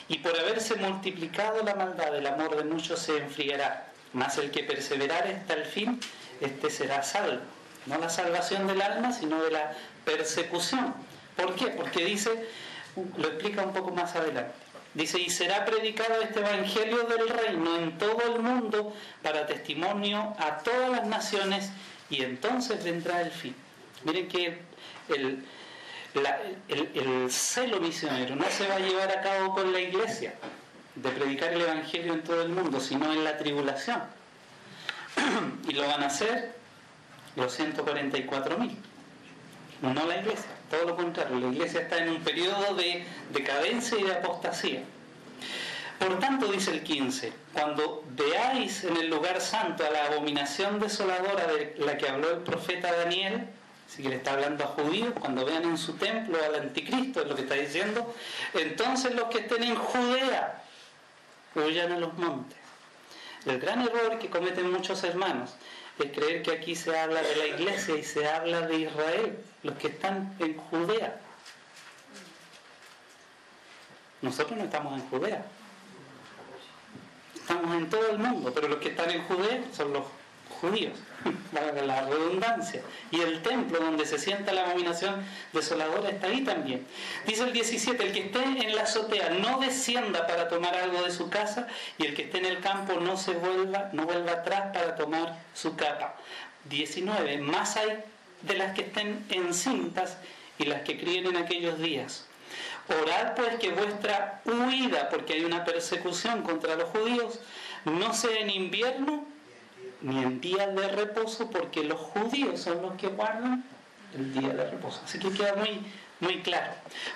y por haberse multiplicado la maldad el amor de muchos se enfriará, mas el que perseverare hasta el fin, este será salvo. No la salvación del alma, sino de la persecución. ¿Por qué? Porque dice, lo explica un poco más adelante. Dice, y será predicado este evangelio del reino en todo el mundo para testimonio a todas las naciones y entonces vendrá el fin. Miren que el celo misionero no se va a llevar a cabo con la iglesia de predicar el evangelio en todo el mundo, sino en la tribulación. Y lo van a hacer los 144.000, no la iglesia. Todo lo contrario, la iglesia está en un periodo de decadencia y de apostasía. Por tanto, dice el 15, cuando veáis en el lugar santo a la abominación desoladora de la que habló el profeta Daniel, así que le está hablando a judíos, cuando vean en su templo al anticristo, es lo que está diciendo, entonces los que estén en Judea huyan a los montes. El gran error que cometen muchos hermanos es creer que aquí se habla de la iglesia y se habla de Israel, los que están en Judea. Nosotros no estamos en Judea, estamos en todo el mundo, pero los que están en Judea son los judíos, valga la redundancia, y el templo donde se sienta la abominación desoladora está ahí también. Dice el 17, el que esté en la azotea no descienda para tomar algo de su casa, y el que esté en el campo no vuelva atrás para tomar su capa. 19, más hay de las que estén encintas y las que críen en aquellos días. Orad pues que vuestra huida, porque hay una persecución contra los judíos, no sea en invierno ni en días de reposo, porque los judíos son los que guardan el día de reposo. Así que queda muy, muy claro.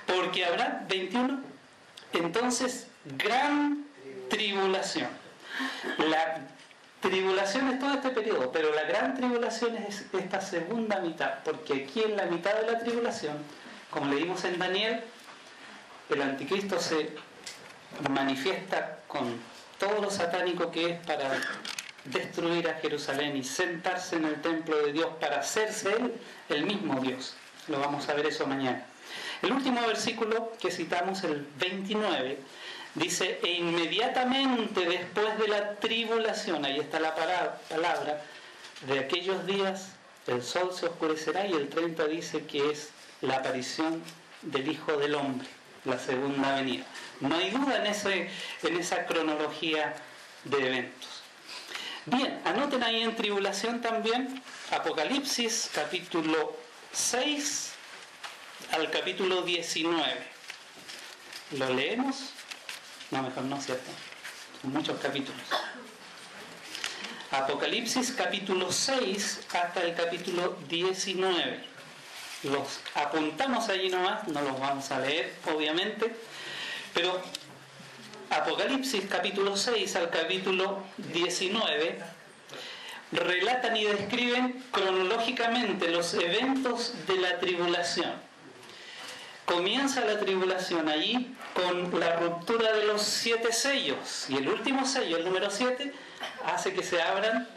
Porque habrá, 21, entonces gran tribulación. La tribulación es todo este periodo, pero la gran tribulación es esta segunda mitad, porque aquí en la mitad de la tribulación, como leímos en Daniel, el anticristo se manifiesta con todo lo satánico que es para destruir a Jerusalén y sentarse en el templo de Dios para hacerse él el mismo Dios. Lo vamos a ver eso mañana. El último versículo que citamos, el 29, dice, e inmediatamente después de la tribulación, ahí está la palabra, de aquellos días el sol se oscurecerá, y el 30 dice que es la aparición del Hijo del Hombre, la segunda venida. No hay duda en esa cronología de eventos. Bien, anoten ahí en tribulación también Apocalipsis capítulo 6 al capítulo 19. ¿Lo leemos? No, mejor no, ¿cierto? Son muchos capítulos. Apocalipsis capítulo 6 hasta el capítulo 19. Los apuntamos allí nomás, no los vamos a leer, obviamente, pero Apocalipsis capítulo 6 al capítulo 19 relatan y describen cronológicamente los eventos de la tribulación. Comienza la tribulación allí con la ruptura de los 7 sellos, y el último sello, el número 7, hace que se abran,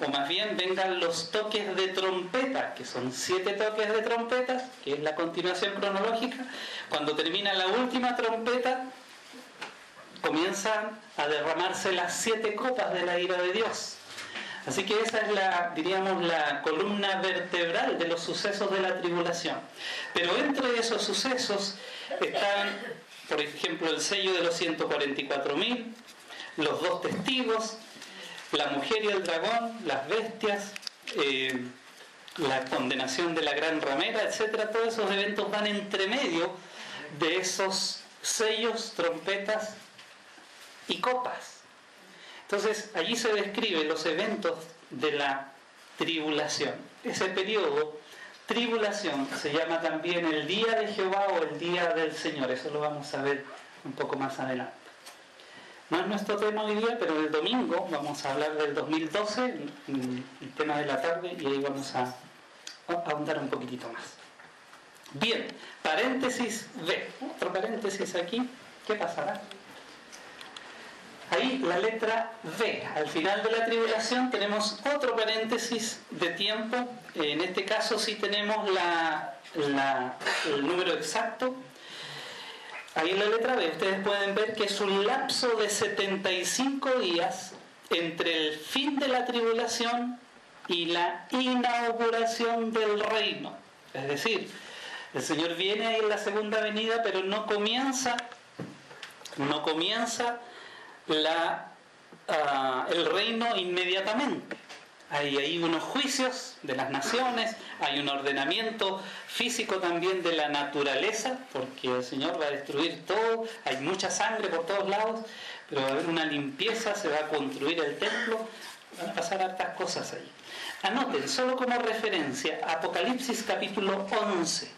o más bien vengan los toques de trompeta, que son 7 toques de trompetas, que es la continuación cronológica. Cuando termina la última trompeta, comienzan a derramarse las 7 copas de la ira de Dios. Así que esa es la columna vertebral de los sucesos de la tribulación. Pero entre esos sucesos están, por ejemplo, el sello de los 144.000, los 2 testigos, la mujer y el dragón, las bestias, la condenación de la gran ramera, etc. Todos esos eventos van entre medio de esos sellos, trompetas y copas. Entonces, allí se describen los eventos de la tribulación. Ese periodo, tribulación, se llama también el día de Jehová o el día del Señor. Eso lo vamos a ver un poco más adelante. No es nuestro tema hoy día, pero el domingo vamos a hablar del 2012, el tema de la tarde, y ahí vamos a ahondar un poquitito más. Bien, paréntesis B. Otro paréntesis aquí. ¿Qué pasará? Ahí la letra V. Al final de la tribulación tenemos otro paréntesis de tiempo. En este caso sí tenemos el número exacto. Ahí en la letra B ustedes pueden ver que es un lapso de 75 días entre el fin de la tribulación y la inauguración del reino. Es decir, el Señor viene ahí en la segunda venida, pero no comienza el reino inmediatamente. Hay unos juicios de las naciones, hay un ordenamiento físico también de la naturaleza, porque el Señor va a destruir todo, hay mucha sangre por todos lados, pero va a haber una limpieza, se va a construir el templo, van a pasar hartas cosas ahí. Anoten, solo como referencia, Apocalipsis capítulo 11.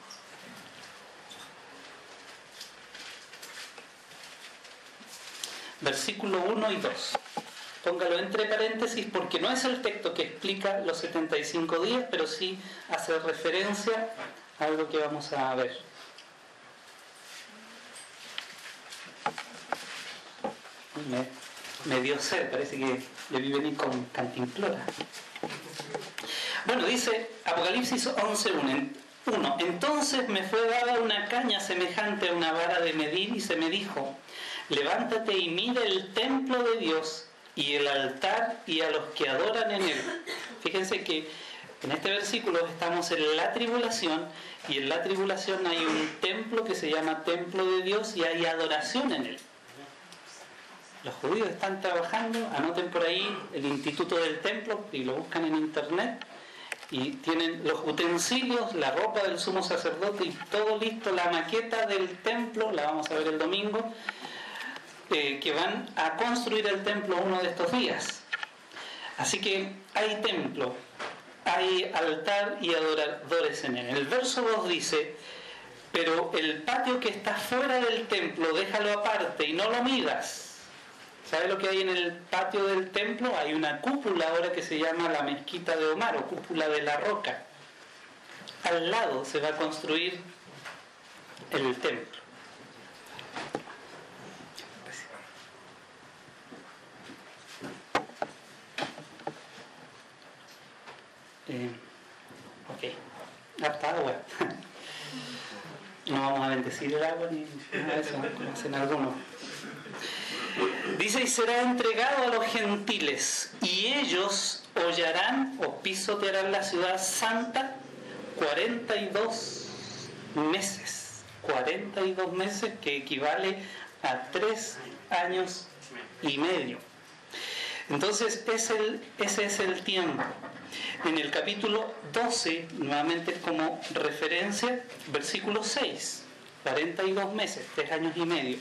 Versículo 1 y 2. Póngalo entre paréntesis porque no es el texto que explica los 75 días, pero sí hace referencia a algo que vamos a ver. Me dio sed, parece que debí venir con cantimplora. Bueno, dice Apocalipsis 11:1. Entonces me fue dada una caña semejante a una vara de medir y se me dijo: levántate y mira el templo de Dios y el altar y a los que adoran en él. Fíjense que en este versículo estamos en la tribulación, y en la tribulación hay un templo que se llama templo de Dios y hay adoración en él. Los judíos están trabajando, anoten por ahí el Instituto del Templo y lo buscan en internet, y tienen los utensilios, la ropa del sumo sacerdote y todo listo, la maqueta del templo, la vamos a ver el domingo, que van a construir el templo uno de estos días. Así que hay templo, hay altar y adoradores en él. El verso 2 dice: pero el patio que está fuera del templo déjalo aparte y no lo midas. ¿Sabe lo que hay en el patio del templo? Hay una cúpula ahora que se llama la mezquita de Omar, o cúpula de la roca. Al lado se va a construir el templo. Harta agua. No vamos a bendecir el agua ni nada de eso, como hacen algunos. Dice: y será entregado a los gentiles, y ellos hollarán o pisotearán la ciudad santa 42 meses. 42 meses, que equivale a 3 años y medio. Entonces, ese es el tiempo. En el capítulo 12, nuevamente como referencia, versículo 6, 42 meses, 3 años y medio.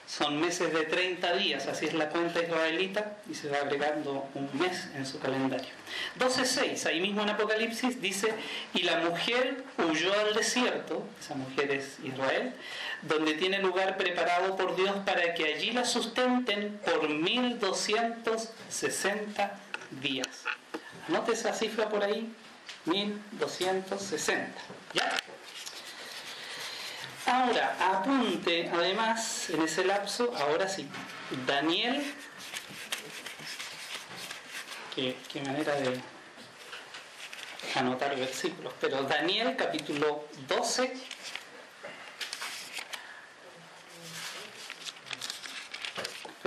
Son meses de 30 días, así es la cuenta israelita, y se va agregando un mes en su calendario. 12:6, ahí mismo en Apocalipsis dice: y la mujer huyó al desierto, esa mujer es Israel, donde tiene lugar preparado por Dios para que allí la sustenten por 1260 días. Anote esa cifra por ahí, 1260. ¿Ya? Ahora, apunte además en ese lapso, ahora sí, Daniel, qué manera de anotar versículos, pero Daniel capítulo 12,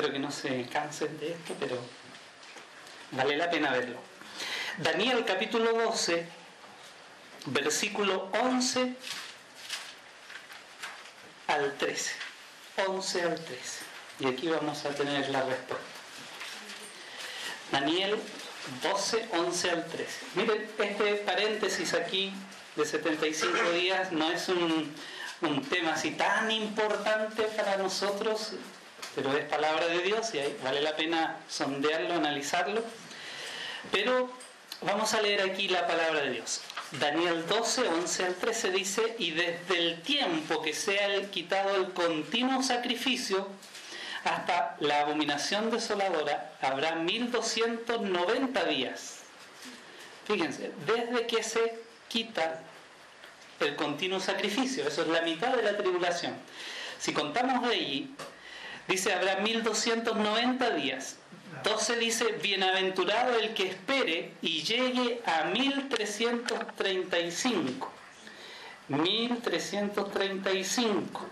espero que no se cansen de esto, pero vale la pena verlo. Daniel capítulo 12, versículo 11 al 13. 11 al 13. Y aquí vamos a tener la respuesta. Daniel 12, 11 al 13. Miren, este paréntesis aquí de 75 días no es un tema así tan importante para nosotros, pero es palabra de Dios y ahí vale la pena sondearlo, analizarlo. Pero vamos a leer aquí la palabra de Dios. Daniel 12, 11 al 13 dice: y desde el tiempo que sea quitado el continuo sacrificio hasta la abominación desoladora habrá 1290 días. Fíjense, desde que se quita el continuo sacrificio, eso es la mitad de la tribulación. Si contamos de allí, dice habrá 1290 días. 12 dice: bienaventurado el que espere y llegue a 1335. 1335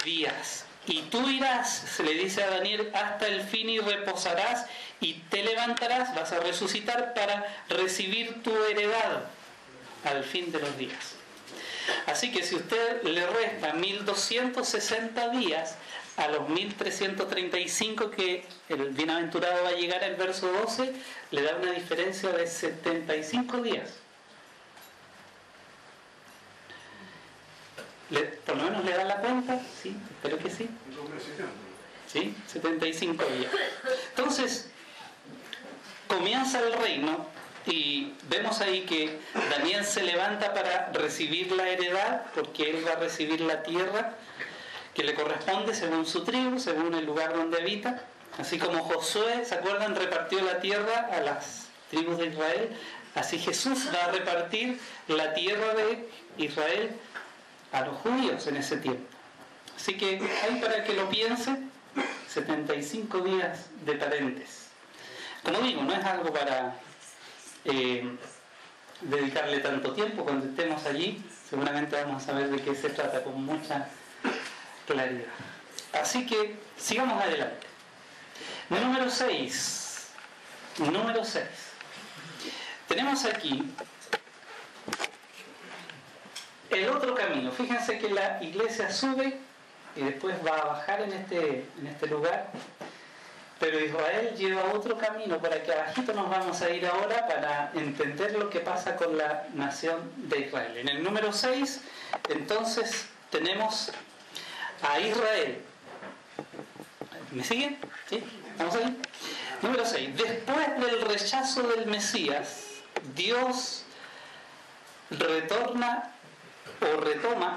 días. Y tú irás, se le dice a Daniel, hasta el fin y reposarás y te levantarás, vas a resucitar para recibir tu heredad al fin de los días. Así que si usted le resta 1260 días a los 1335 que el bienaventurado va a llegar al verso 12, le da una diferencia de 75 días. ¿Por lo menos le da la cuenta? Sí, espero que sí. ¿Sí? 75 días. Entonces, comienza el reino y vemos ahí que Daniel se levanta para recibir la heredad, porque él va a recibir la tierra que le corresponde según su tribu, según el lugar donde habita. Así como Josué, ¿se acuerdan?, repartió la tierra a las tribus de Israel. Así Jesús va a repartir la tierra de Israel a los judíos en ese tiempo. Así que ahí, para que lo piense, 75 días de paréntesis. Como digo, no es algo para dedicarle tanto tiempo. Cuando estemos allí seguramente vamos a saber de qué se trata con mucha claridad. Así que sigamos adelante. Número 6. Número 6. Tenemos aquí el otro camino. Fíjense que la iglesia sube y después va a bajar en este lugar, pero Israel lleva otro camino. Por aquí abajito nos vamos a ir ahora para entender lo que pasa con la nación de Israel. En el número 6, entonces, tenemos a Israel. ¿Me siguen? ¿Sí? ¿Vamos ahí? Número 6. Después del rechazo del Mesías, Dios retoma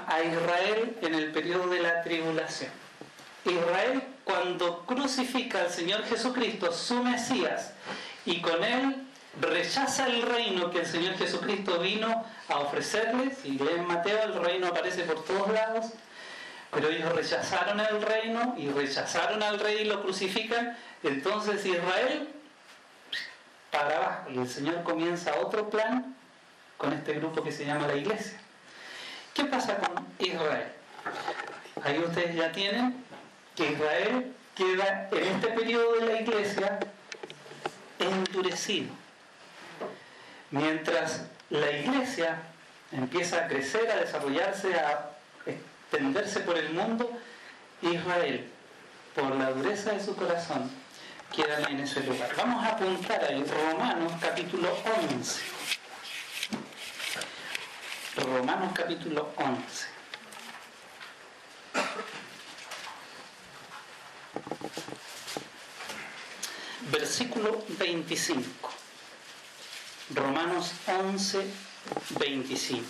a Israel en el periodo de la tribulación. Israel, cuando crucifica al Señor Jesucristo, su Mesías, y con él rechaza el reino que el Señor Jesucristo vino a ofrecerles. Si leen Mateo, el reino aparece por todos lados, pero ellos rechazaron el reino y rechazaron al rey y lo crucifican. Entonces Israel para abajo, y el Señor comienza otro plan con este grupo que se llama la iglesia. ¿Qué pasa con Israel? Ahí ustedes ya tienen que Israel queda en este periodo de la iglesia endurecido. Mientras la iglesia empieza a crecer, a desarrollarse, a extenderse por el mundo, Israel, por la dureza de su corazón, queda en ese lugar. Vamos a apuntar ahí Romanos capítulo 11. Romanos capítulo 11. Versículo 25. Romanos 11, 25.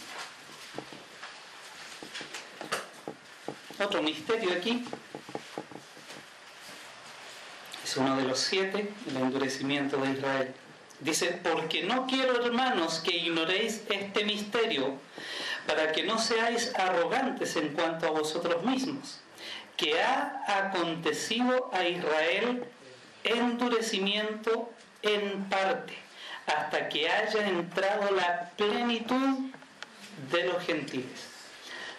Otro misterio aquí. Es uno de los 7, el endurecimiento de Israel. Dice: porque no quiero, hermanos, que ignoréis este misterio, para que no seáis arrogantes en cuanto a vosotros mismos, que ha acontecido a Israel endurecimiento en parte, hasta que haya entrado la plenitud de los gentiles.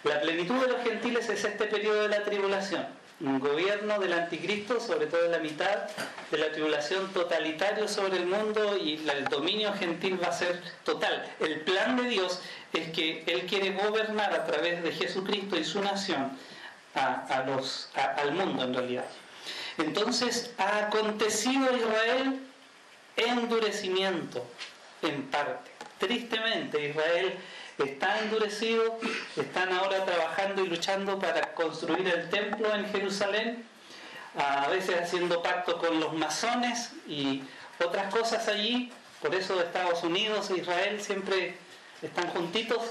La plenitud de los gentiles es este periodo de la tribulación. un gobierno del anticristo, sobre todo en la mitad de la tribulación, totalitario sobre el mundo, y el dominio gentil va a ser total. El plan de Dios es que Él quiere gobernar a través de Jesucristo y su nación al mundo en realidad. Entonces ha acontecido a Israel endurecimiento en parte. Tristemente Israel está endurecido, están ahora trabajando y luchando para construir el templo en Jerusalén, a veces haciendo pacto con los masones y otras cosas allí. Por eso Estados Unidos e Israel siempre están juntitos,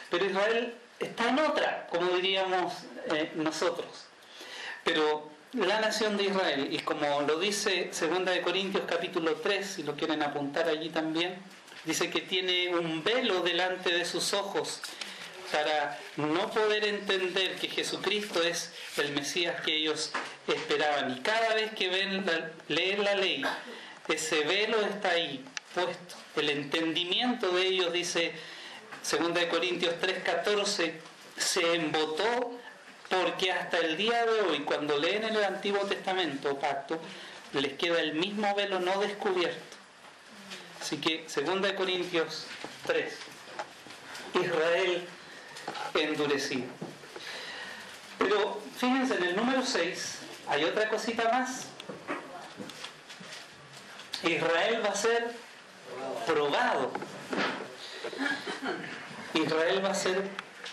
pero Israel está en otra, como diríamos nosotros. Pero la nación de Israel, y como lo dice 2 Corintios capítulo 3, si lo quieren apuntar allí también, dice que tiene un velo delante de sus ojos para no poder entender que Jesucristo es el Mesías que ellos esperaban. Y cada vez que leen la ley, ese velo está ahí puesto. El entendimiento de ellos, dice 2 Corintios 3:14, se embotó, porque hasta el día de hoy, cuando leen el Antiguo Testamento, pacto, les queda el mismo velo no descubierto. Así que 2 Corintios 3, Israel endurecido. Pero fíjense, en el número 6 hay otra cosita más. Israel va a ser probado. Israel va a ser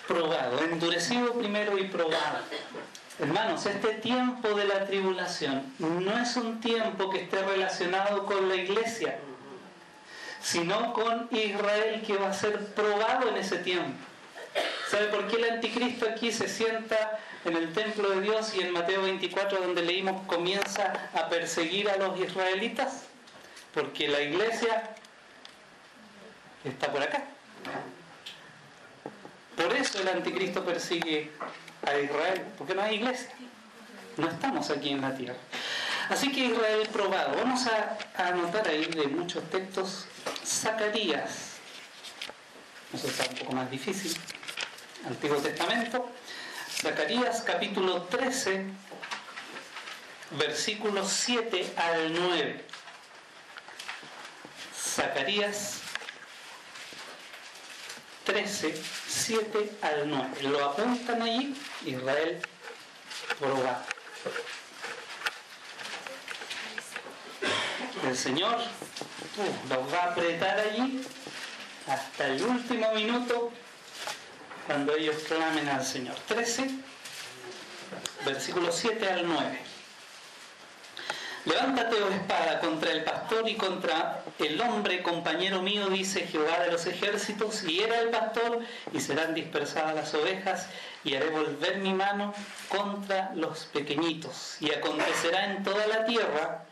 probado, endurecido primero y probado. Hermanos, este tiempo de la tribulación no es un tiempo que esté relacionado con la iglesia, sino con Israel, que va a ser probado en ese tiempo. ¿Sabe por qué el anticristo aquí se sienta en el templo de Dios y en Mateo 24, donde leímos, comienza a perseguir a los israelitas? Porque la iglesia está por acá. Por eso el anticristo persigue a Israel, porque no hay iglesia. No estamos aquí en la tierra. Así que Israel probado. Vamos a anotar ahí de muchos textos Zacarías. Eso está un poco más difícil. Antiguo Testamento. Zacarías capítulo 13, versículos 7 al 9. Zacarías 13, 7 al 9. Lo apuntan allí, Israel probado. El Señor los va a apretar allí hasta el último minuto cuando ellos clamen al Señor. 13, versículos 7 al 9. Levántate, oh espada, contra el pastor y contra el hombre, compañero mío, dice Jehová de los ejércitos, y hiera el pastor, y serán dispersadas las ovejas, y haré volver mi mano contra los pequeñitos. Y acontecerá en toda la tierra,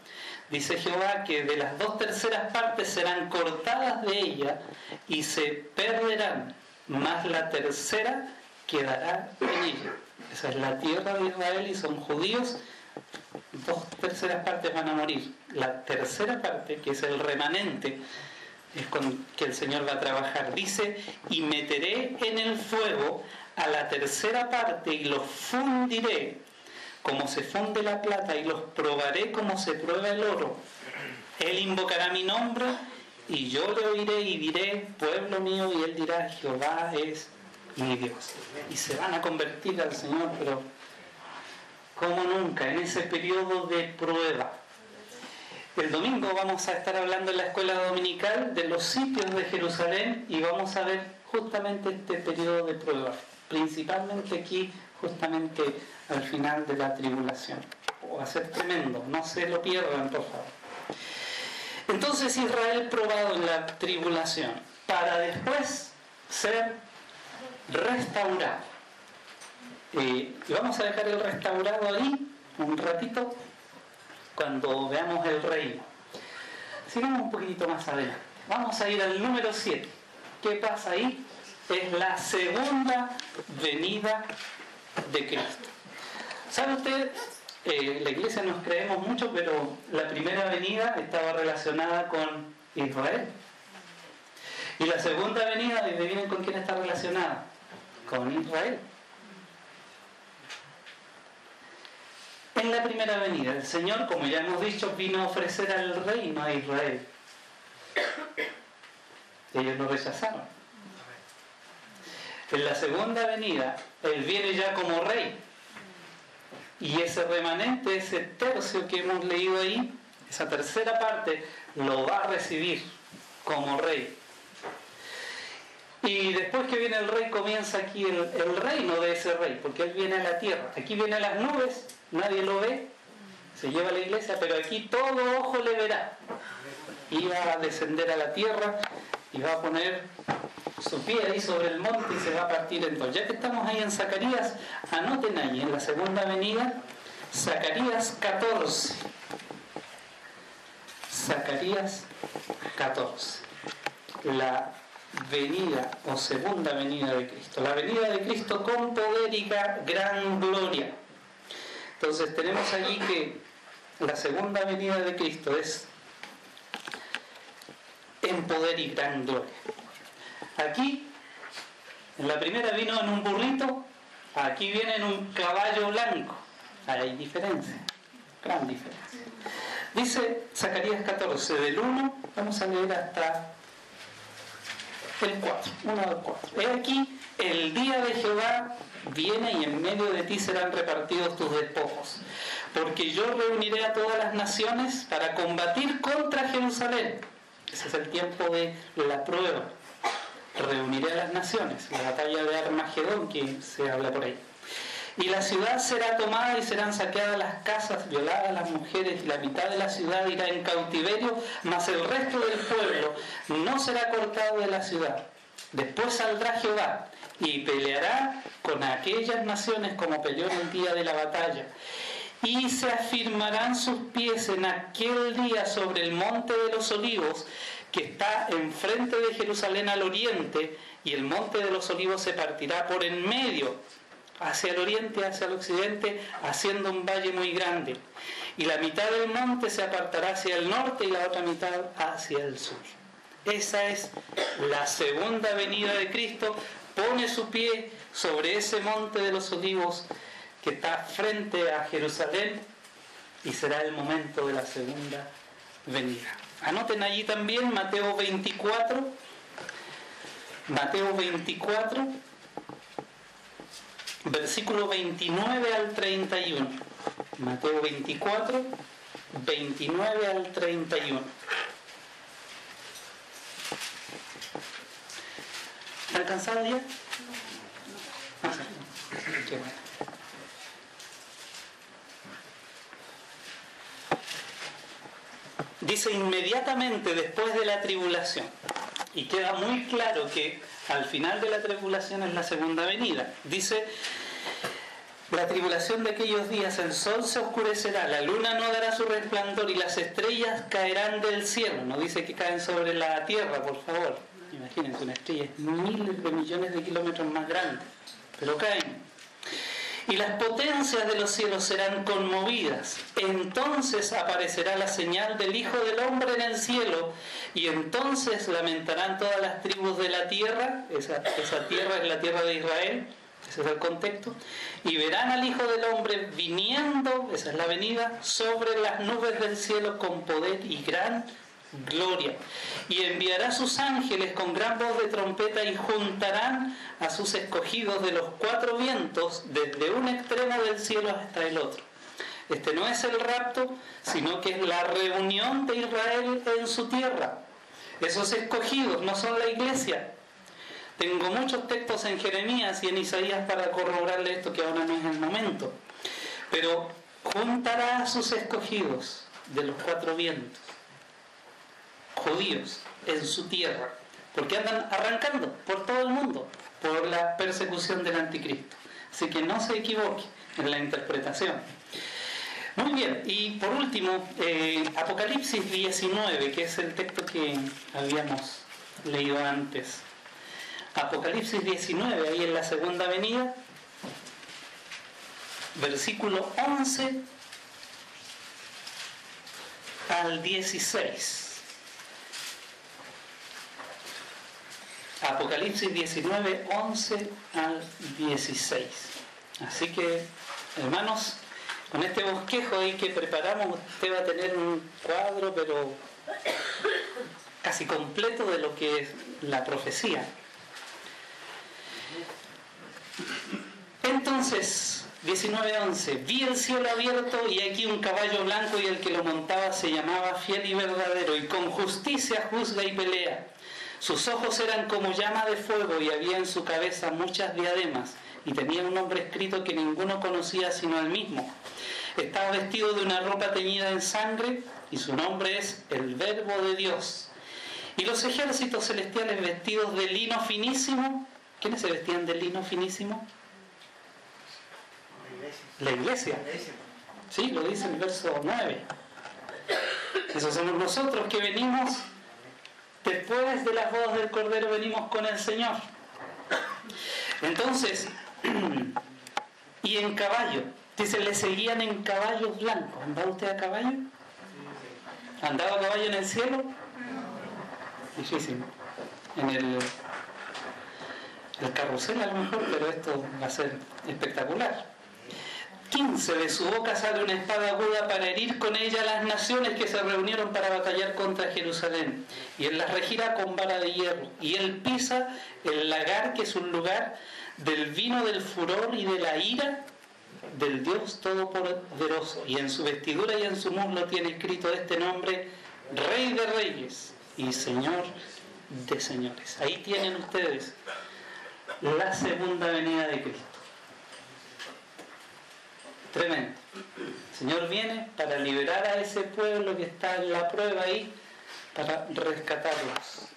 dice Jehová, que de las 2/3 partes serán cortadas de ella, y se perderán, mas la tercera quedará en ella. Esa es la tierra de Israel, y son judíos. 2/3 partes van a morir. La tercera parte, que es el remanente, es con que el Señor va a trabajar. Dice, y meteré en el fuego a la tercera parte y los fundiré como se funde la plata, y los probaré como se prueba el oro. Él invocará mi nombre y yo le oiré y diré, pueblo mío, y él dirá, Jehová es mi Dios. Y se van a convertir al Señor, pero como nunca, en ese periodo de prueba. El domingo vamos a estar hablando en la escuela dominical de los sitios de Jerusalén, y vamos a ver justamente este periodo de prueba, principalmente aquí, justamente al final de la tribulación. Va a ser tremendo, no se lo pierdan, por favor. Entonces Israel probado en la tribulación, para después ser restaurado. Y vamos a dejar el restaurado ahí un ratito cuando veamos el reino. Sigamos un poquitito más adelante. Vamos a ir al número 7. ¿Qué pasa ahí? Es la segunda venida de Cristo. ¿Sabe usted? La iglesia nos creemos mucho, pero la primera venida estaba relacionada con Israel. Y la segunda venida, ¿adivinen con quién está relacionada? Con Israel. en la primera venida. El Señor, como ya hemos dicho, vino a ofrecer al reino a Israel. Ellos lo rechazaron. En la segunda venida, Él viene ya como rey. Y ese remanente, ese tercio que hemos leído ahí, esa tercera parte, lo va a recibir como rey. Y después que viene el rey, comienza aquí el reino de ese rey, porque Él viene a la tierra. Aquí viene a las nubes, nadie lo ve, se lleva a la iglesia, pero aquí todo ojo le verá. Y va a descender a la tierra y va a poner su pie ahí sobre el monte y se va a partir en dos. Ya que estamos ahí en Zacarías, anoten ahí en la segunda venida, Zacarías 14. Zacarías 14. La venida o segunda venida de Cristo. La venida de Cristo con poder y gran gloria. Entonces tenemos allí que la segunda venida de Cristo es en poder y gran gloria. Aquí, en la primera vino en un burrito, aquí viene en un caballo blanco. Hay diferencia, gran diferencia. Dice Zacarías 14, del 1, vamos a leer hasta el 4, 1 al 4. He aquí, el día de Jehová viene y en medio de ti serán repartidos tus despojos, porque yo reuniré a todas las naciones para combatir contra Jerusalén. Ese es el tiempo de la prueba. Reuniré a las naciones, la batalla de Armagedón que se habla por ahí. Y la ciudad será tomada y serán saqueadas las casas, violadas las mujeres, y la mitad de la ciudad irá en cautiverio, mas el resto del pueblo no será cortado de la ciudad. Después saldrá Jehová y peleará con aquellas naciones como peleó en el día de la batalla. Y se afirmarán sus pies en aquel día sobre el monte de los olivos, que está enfrente de Jerusalén al oriente, y el monte de los olivos se partirá por en medio, hacia el oriente, hacia el occidente, haciendo un valle muy grande. Y la mitad del monte se apartará hacia el norte y la otra mitad hacia el sur. Esa es la segunda venida de Cristo. Pone su pie sobre ese monte de los olivos que está frente a Jerusalén y será el momento de la segunda venida. Anoten allí también Mateo 24. Mateo 24. Versículo 29 al 31. Mateo 24, 29 al 31. ¿Está alcanzado ya? Qué bueno. Dice inmediatamente después de la tribulación. Y queda muy claro que al final de la tribulación es la segunda venida. Dice, la tribulación de aquellos días, el sol se oscurecerá, la luna no dará su resplandor y las estrellas caerán del cielo. No dice que caen sobre la tierra, por favor. Imagínense, una estrella es miles de millones de kilómetros más grande, pero caen. Y las potencias de los cielos serán conmovidas. Entonces aparecerá la señal del Hijo del Hombre en el cielo, y entonces lamentarán todas las tribus de la tierra. Esa tierra es la tierra de Israel, ese es el contexto. Y verán al Hijo del Hombre viniendo, esa es la venida, sobre las nubes del cielo con poder y gran gloria. Y enviará sus ángeles con gran voz de trompeta y juntarán a sus escogidos de los cuatro vientos desde un extremo del cielo hasta el otro. Este no es el rapto, sino que es la reunión de Israel en su tierra. Esos escogidos no son la iglesia. Tengo muchos textos en Jeremías y en Isaías para corroborarle esto, que ahora no es el momento. Pero juntará a sus escogidos de los cuatro vientos, judíos, en su tierra, porque andan arrancando por todo el mundo por la persecución del anticristo. Así que no se equivoque en la interpretación. Muy bien, y por último, Apocalipsis 19, que es el texto que habíamos leído antes. Apocalipsis 19, ahí en la segunda venida, versículo 11 al 16. Apocalipsis 19, 11 al 16. Así que, hermanos, Con este bosquejo ahí que preparamos, usted va a tener un cuadro, pero casi completo de lo que es la profecía. Entonces, 19:11, vi el cielo abierto y aquí un caballo blanco y el que lo montaba se llamaba Fiel y Verdadero y con justicia juzga y pelea. Sus ojos eran como llama de fuego y había en su cabeza muchas diademas y tenía un nombre escrito que ninguno conocía sino él mismo. Estaba vestido de una ropa teñida en sangre y su nombre es el Verbo de Dios. Y los ejércitos celestiales vestidos de lino finísimo. ¿Quiénes se vestían de lino finísimo? La iglesia. Sí, lo dice el verso 9. Esos somos nosotros que venimos después de las bodas del Cordero, venimos con el Señor. Entonces, y en caballo, dice, le seguían en caballos blancos. ¿Andaba usted a caballo? ¿Andaba a caballo en el cielo? Difícil. En el carrusel a lo mejor, pero esto va a ser espectacular. 15, de su boca sale una espada aguda para herir con ella a las naciones que se reunieron para batallar contra Jerusalén. Y él las regirá con vara de hierro. Y él pisa el lagar, que es un lugar del vino del furor y de la ira del Dios Todopoderoso. Y en su vestidura y en su muslo tiene escrito este nombre: Rey de Reyes y Señor de Señores. Ahí tienen ustedes la segunda venida de Cristo. Tremendo. El Señor viene para liberar a ese pueblo que está en la prueba ahí, para rescatarlos.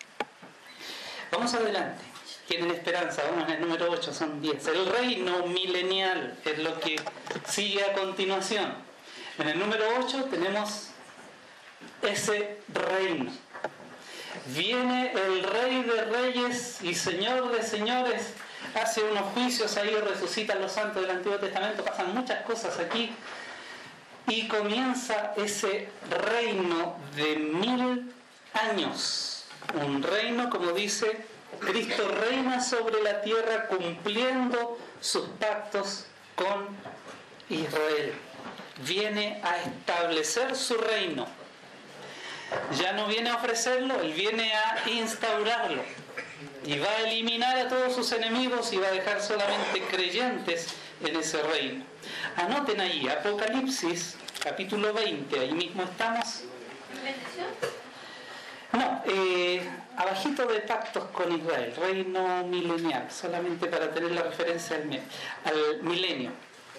Vamos adelante. Tienen esperanza. Vamos en el número 8, son 10. El reino milenial es lo que sigue a continuación. En el número 8 tenemos ese reino. Viene el Rey de Reyes y Señor de Señores. Hace unos juicios ahí, resucitan los santos del Antiguo Testamento, pasan muchas cosas aquí y comienza ese reino de 1000 años. Un reino, como dice, Cristo reina sobre la tierra cumpliendo sus pactos con Israel. Viene a establecer su reino. Ya no viene a ofrecerlo, Él viene a instaurarlo. Y va a eliminar a todos sus enemigos y va a dejar solamente creyentes en ese reino. Anoten ahí, Apocalipsis, capítulo 20, ahí mismo estamos. ¿Bendición? No, abajito de pactos con Israel, reino milenial, solamente para tener la referencia al milenio.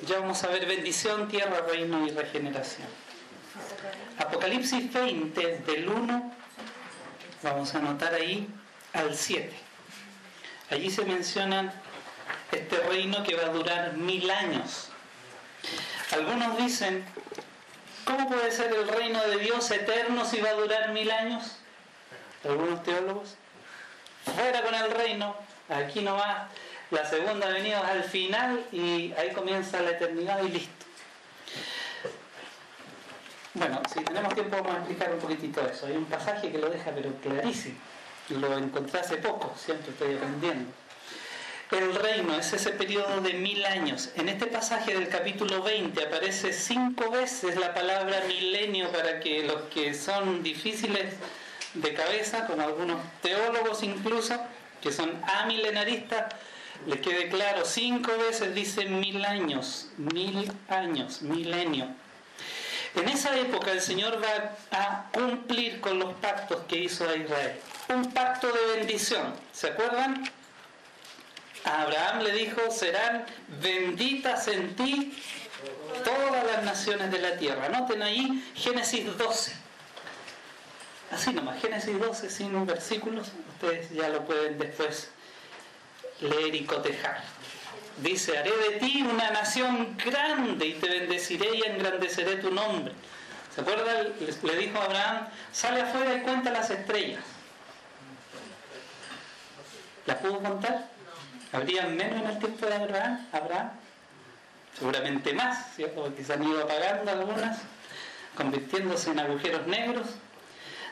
Ya vamos a ver bendición, tierra, reino y regeneración. Apocalipsis 20, del 1, vamos a anotar ahí, al 7. Allí se mencionan este reino que va a durar 1000 años. Algunos dicen, ¿cómo puede ser el reino de Dios eterno si va a durar 1000 años? Algunos teólogos, fuera con el reino, aquí nomás, la segunda venida es al final y ahí comienza la eternidad y listo. Bueno, si tenemos tiempo vamos a explicar un poquitito eso. Hay un pasaje que lo deja pero clarísimo. Lo encontré hace poco, siempre estoy aprendiendo. El reino es ese periodo de 1000 años. En este pasaje del capítulo 20 aparece 5 veces la palabra milenio para que los que son difíciles de cabeza, como algunos teólogos incluso, que son amilenaristas, les quede claro. 5 veces dice 1000 años, 1000 años, milenio. En esa época el Señor va a cumplir con los pactos que hizo a Israel. Un pacto de bendición. ¿Se acuerdan? A Abraham le dijo, serán benditas en ti todas las naciones de la tierra. Anoten ahí Génesis 12. Así nomás, Génesis 12 sin versículos. Ustedes ya lo pueden después leer y cotejar. Dice, haré de ti una nación grande y te bendeciré y engrandeceré tu nombre. ¿Se acuerdan? Le dijo a Abraham, sale afuera y cuenta las estrellas. ¿Las pudo contar? ¿Habrían menos en el tiempo de Abraham? Seguramente más, ¿cierto? Porque se han ido apagando algunas, convirtiéndose en agujeros negros.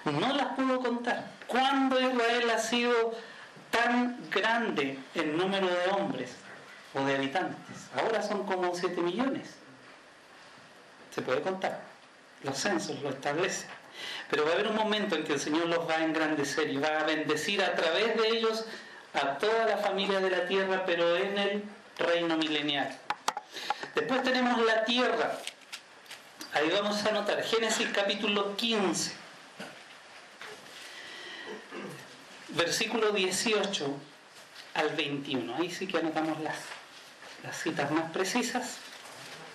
No las pudo contar. ¿Cuándo Israel ha sido tan grande en número de hombres o de habitantes? Ahora son como 7 millones. se puede contar. Los censos lo establecen. Pero va a haber un momento en que el Señor los va a engrandecer y va a bendecir a través de ellos a toda la familia de la tierra, pero en el reino milenial. Después tenemos la tierra. Ahí vamos a anotar Génesis capítulo 15, versículo 18 al 21. Ahí sí que anotamos las citas más precisas.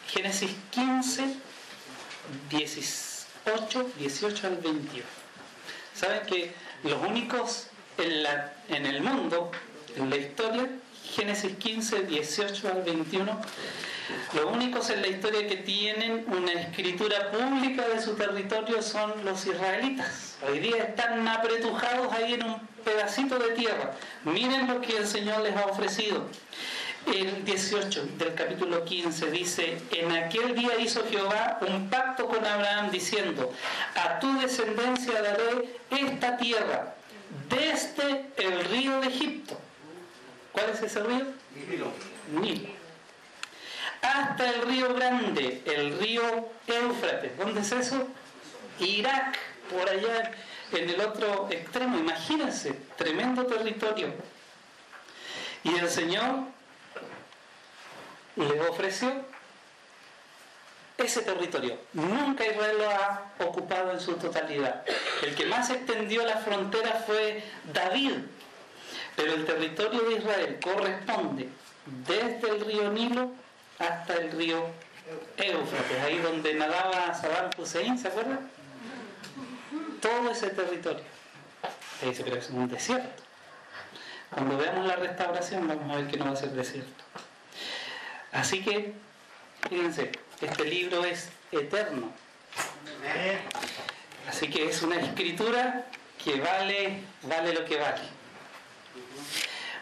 Génesis 15, 18 al 21. Saben que los únicos en el mundo, en la historia, Génesis 15, 18 al 21, los únicos en la historia que tienen una escritura pública de su territorio son los israelitas. Hoy día están apretujados ahí en un pedacito de tierra. Miren lo que el Señor les ha ofrecido. El 18 del capítulo 15 dice: en aquel día hizo Jehová un pacto con Abraham diciendo: a tu descendencia daré esta tierra desde el río de Egipto. ¿Cuál es ese río? Nilo. Hasta el río grande, el río Éufrates. ¿Dónde es eso? Irak, por allá en el otro extremo. Imagínense, tremendo territorio. Y el Señor les ofreció ese territorio. Nunca Israel lo ha ocupado en su totalidad. El que más extendió la frontera fue David, pero el territorio de Israel corresponde desde el río Nilo hasta el río Éufrates, ahí donde nadaba Saddam Hussein, ¿se acuerdan? Todo ese territorio. Ahí dice, pero es un desierto. Cuando veamos la restauración vamos a ver que no va a ser desierto. Así que, fíjense, este libro es eterno. Así que es una escritura que vale lo que vale.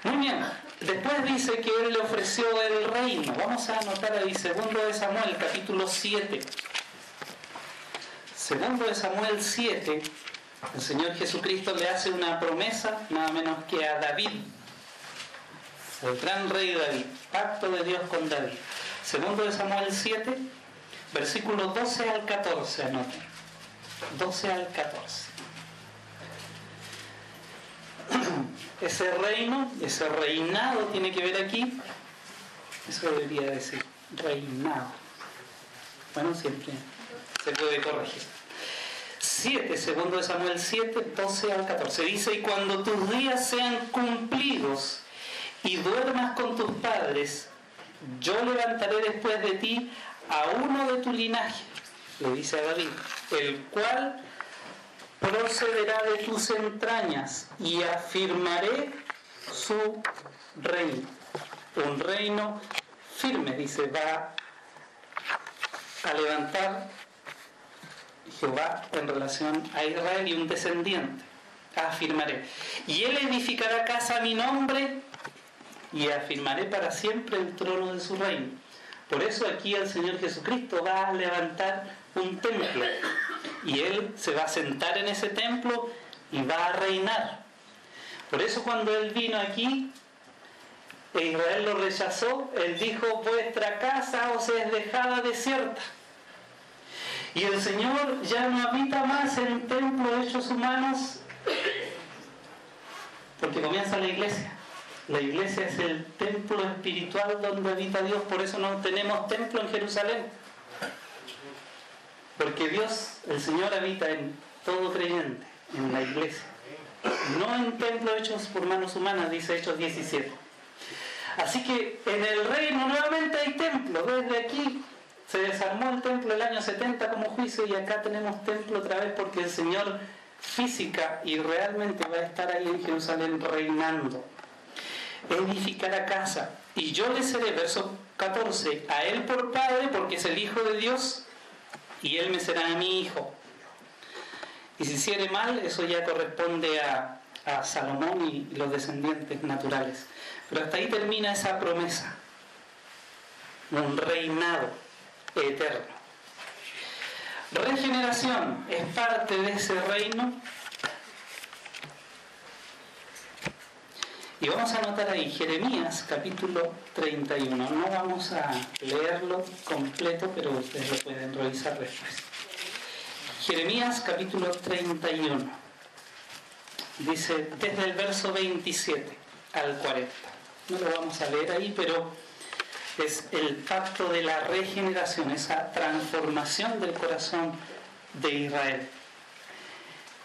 Muy bien, después dice que Él le ofreció el reino. Vamos a anotar ahí, 2 de Samuel, capítulo 7. 2 de Samuel 7, el Señor Jesucristo le hace una promesa, nada menos que a David, el gran rey David, pacto de Dios con David. 2 de Samuel 7, versículos 12 al 14, anoten. 12 al 14. Ese reino, ese reinado tiene que ver aquí. Eso debería decir, reinado. Bueno, siempre se puede corregir. 2 de Samuel 7, 12 al 14. Dice: y cuando tus días sean cumplidos y duermas con tus padres, yo levantaré después de ti a uno de tu linaje, le dice a David, el cual procederá de tus entrañas, y afirmaré su reino. Un reino firme, dice, va a levantar Jehová en relación a Israel, y un descendiente. Afirmaré. Y él edificará casa a mi nombre, y afirmaré para siempre el trono de su reino. Por eso aquí el Señor Jesucristo va a levantar un templo, y Él se va a sentar en ese templo y va a reinar. Por eso cuando Él vino aquí, e Israel lo rechazó, Él dijo: vuestra casa os es dejada desierta. Y el Señor ya no habita más en templos hechos humanos, porque comienza la iglesia. La iglesia es el templo espiritual donde habita Dios. Por eso no tenemos templo en Jerusalén, porque Dios, el Señor, habita en todo creyente, en la iglesia, no en templos hechos por manos humanas, dice Hechos 17. Así que en el reino nuevamente hay templo. Desde aquí se desarmó el templo el año 70 como juicio, y acá tenemos templo otra vez, porque el Señor física y realmente va a estar ahí en Jerusalén reinando. Edificará casa, y yo le seré, verso 14, a él por padre, porque es el Hijo de Dios, y él me será a mi hijo. Y si hiciere mal, eso ya corresponde a Salomón y los descendientes naturales. Pero hasta ahí termina esa promesa. Un reinado eterno. Regeneración es parte de ese reino. Y vamos a anotar ahí Jeremías capítulo 31. No vamos a leerlo completo, pero ustedes lo pueden revisar después. Jeremías capítulo 31. Dice desde el verso 27 al 40. No lo vamos a leer ahí, pero es el pacto de la regeneración, esa transformación del corazón de Israel.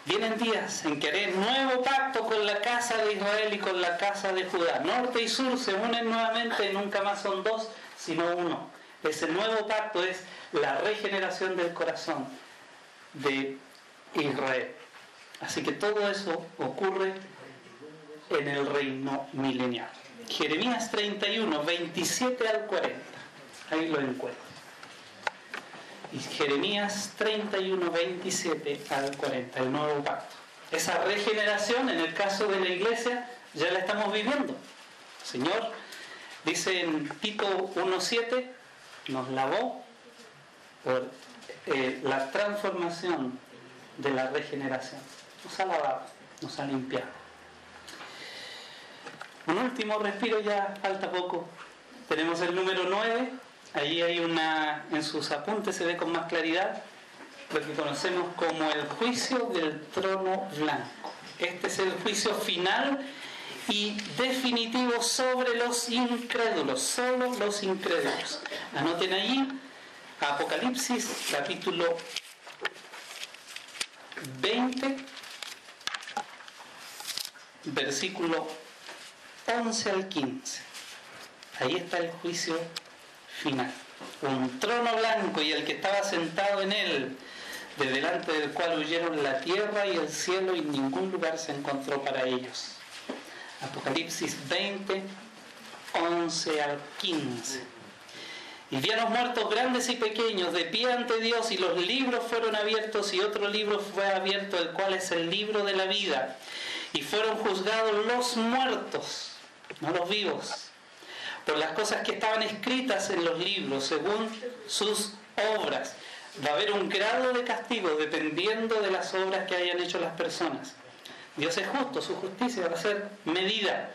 Vienen días en que haré nuevo pacto con la casa de Israel y con la casa de Judá. Norte y sur se unen nuevamente y nunca más son dos, sino uno. Ese nuevo pacto es la regeneración del corazón de Israel. Así que todo eso ocurre en el reino milenial. Jeremías 31, 27 al 40. Ahí lo encuentro. Y Jeremías 31, 27 al 40, el nuevo pacto. Esa regeneración, en el caso de la iglesia, ya la estamos viviendo. El Señor dice en Tito 1:7, nos lavó por la transformación de la regeneración. Nos ha lavado, nos ha limpiado. Un último respiro, ya falta poco. Tenemos el número 9. Ahí hay en sus apuntes se ve con más claridad lo que conocemos como el juicio del trono blanco. Este es el juicio final y definitivo sobre los incrédulos, solo los incrédulos. Anoten allí Apocalipsis capítulo 20, versículo 11 al 15. Ahí está el juicio final. Un trono blanco y el que estaba sentado en él, de delante del cual huyeron la tierra y el cielo y ningún lugar se encontró para ellos. Apocalipsis 20, 11 al 15. Y vi a los muertos grandes y pequeños de pie ante Dios, y los libros fueron abiertos, y otro libro fue abierto, el cual es el libro de la vida. Y fueron juzgados los muertos, no los vivos, por las cosas que estaban escritas en los libros, según sus obras. Va a haber un grado de castigo dependiendo de las obras que hayan hecho las personas. Dios es justo, su justicia va a ser medida.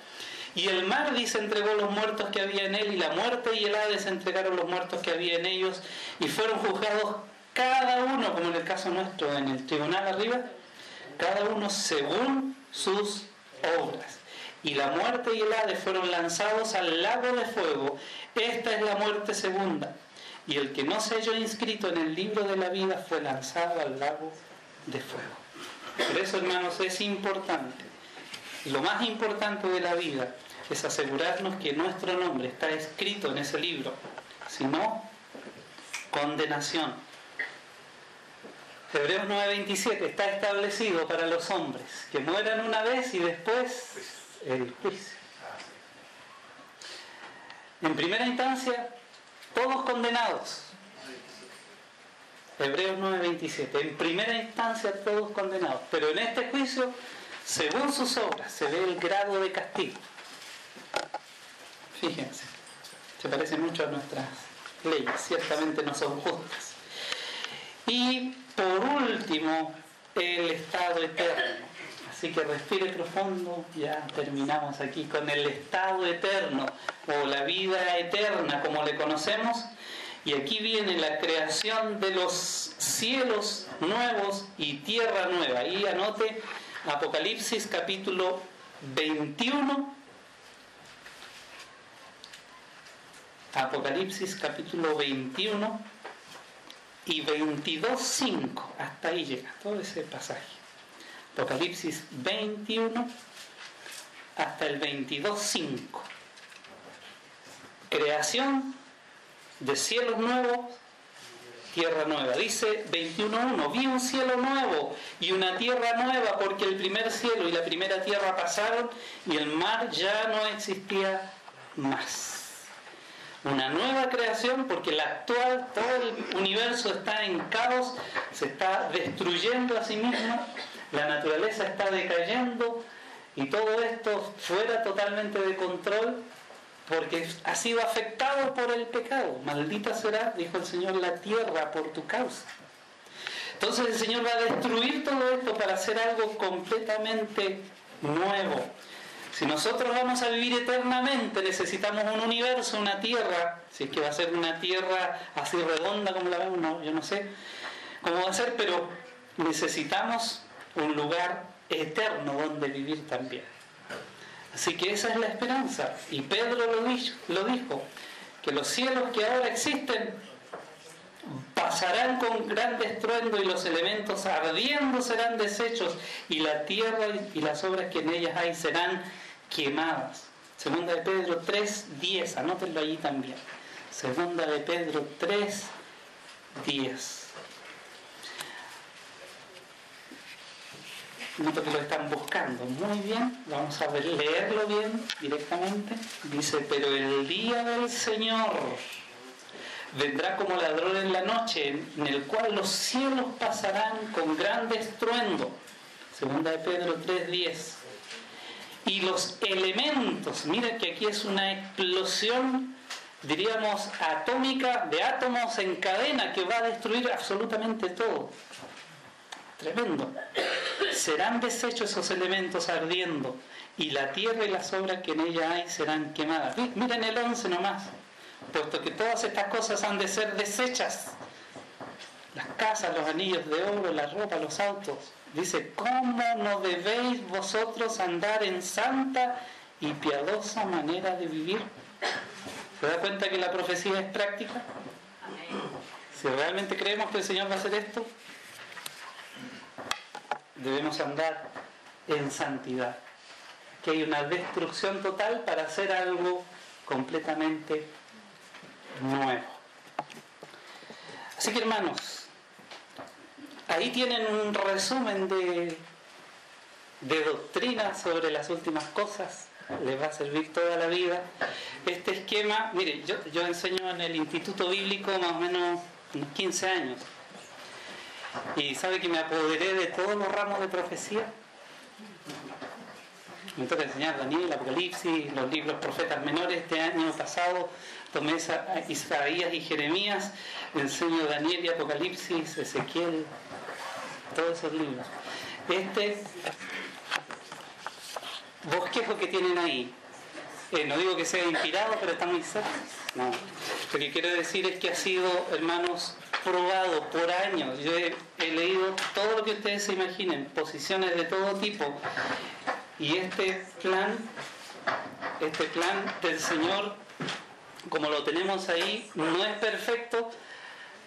Y el mar, dice, entregó los muertos que había en él, y la muerte y el Hades entregaron los muertos que había en ellos, y fueron juzgados cada uno, como en el caso nuestro, en el tribunal arriba, cada uno según sus obras. Y la muerte y el Hades fueron lanzados al lago de fuego. Esta es la muerte segunda. Y el que no se halló inscrito en el libro de la vida fue lanzado al lago de fuego. Por eso, hermanos, es importante. Y lo más importante de la vida es asegurarnos que nuestro nombre está escrito en ese libro. Si no, condenación. Hebreos 9:27 está establecido para los hombres que mueran una vez y después el juicio. En primera instancia, todos condenados. Hebreos 9:27. En primera instancia, todos condenados. Pero en este juicio, según sus obras, se ve el grado de castigo. Fíjense, se parece mucho a nuestras leyes. Ciertamente no son justas. Y por último, el estado eterno. Así que respire profundo, ya terminamos aquí con el estado eterno o la vida eterna como le conocemos. Y aquí viene la creación de los cielos nuevos y tierra nueva. Y anote Apocalipsis capítulo 21. Apocalipsis capítulo 21 y 22:5. Hasta ahí llega todo ese pasaje. Apocalipsis 21 hasta el 22:5. Creación de cielos nuevos, tierra nueva. Dice 21:1, vi un cielo nuevo y una tierra nueva, porque el primer cielo y la primera tierra pasaron y el mar ya no existía más. Una nueva creación, porque el actual, todo el universo está en caos, se está destruyendo a sí mismo, la naturaleza está decayendo y todo esto fuera totalmente de control porque ha sido afectado por el pecado. Maldita será, dijo el Señor, la tierra por tu causa. Entonces el Señor va a destruir todo esto para hacer algo completamente nuevo. Si nosotros vamos a vivir eternamente, necesitamos un universo, una tierra, si es que va a ser una tierra así redonda como la vemos, no, yo no sé cómo va a ser, pero necesitamos un lugar eterno donde vivir también. Así que esa es la esperanza. Y Pedro lo dijo, que los cielos que ahora existen pasarán con gran estruendo y los elementos ardiendo serán deshechos y la tierra y las obras que en ellas hay serán quemadas. Segunda de Pedro 3:10, anótenlo allí también. Segunda de Pedro 3:10. Noto que lo están buscando. Muy bien, vamos a leerlo bien directamente. Dice, pero el día del Señor vendrá como ladrón en la noche, en el cual los cielos pasarán con grande estruendo. Segunda de Pedro 3:10. Y los elementos, mira que aquí es una explosión, diríamos, atómica, de átomos en cadena que va a destruir absolutamente todo. Tremendo. Serán deshechos esos elementos ardiendo, y la tierra y las obras que en ella hay serán quemadas. Miren el 11 nomás. Puesto que todas estas cosas han de ser deshechas, las casas, los anillos de oro, la ropa, los autos. Dice, ¿cómo no debéis vosotros andar en santa y piadosa manera de vivir? ¿Se da cuenta que la profecía es práctica? Si realmente creemos que el Señor va a hacer esto, debemos andar en santidad. Que hay una destrucción total para hacer algo completamente nuevo. Así que, hermanos, ahí tienen un resumen de doctrina sobre las últimas cosas. Les va a servir toda la vida. Este esquema, mire, yo enseño en el Instituto Bíblico más o menos unos 15 años. Y sabe que me apoderé de todos los ramos de profecía. Me toca enseñar Daniel, Apocalipsis, los libros profetas menores. Este año pasado tomé Isaías y Jeremías, enseño Daniel y Apocalipsis, Ezequiel, todos esos libros. Este bosquejo que tienen ahí, no digo que sea inspirado, pero está muy cerca. No. Lo que quiero decir es que ha sido, hermanos, probado por años. Yo he leído todo lo que ustedes se imaginen, posiciones de todo tipo. Y este plan del Señor, como lo tenemos ahí, no es perfecto.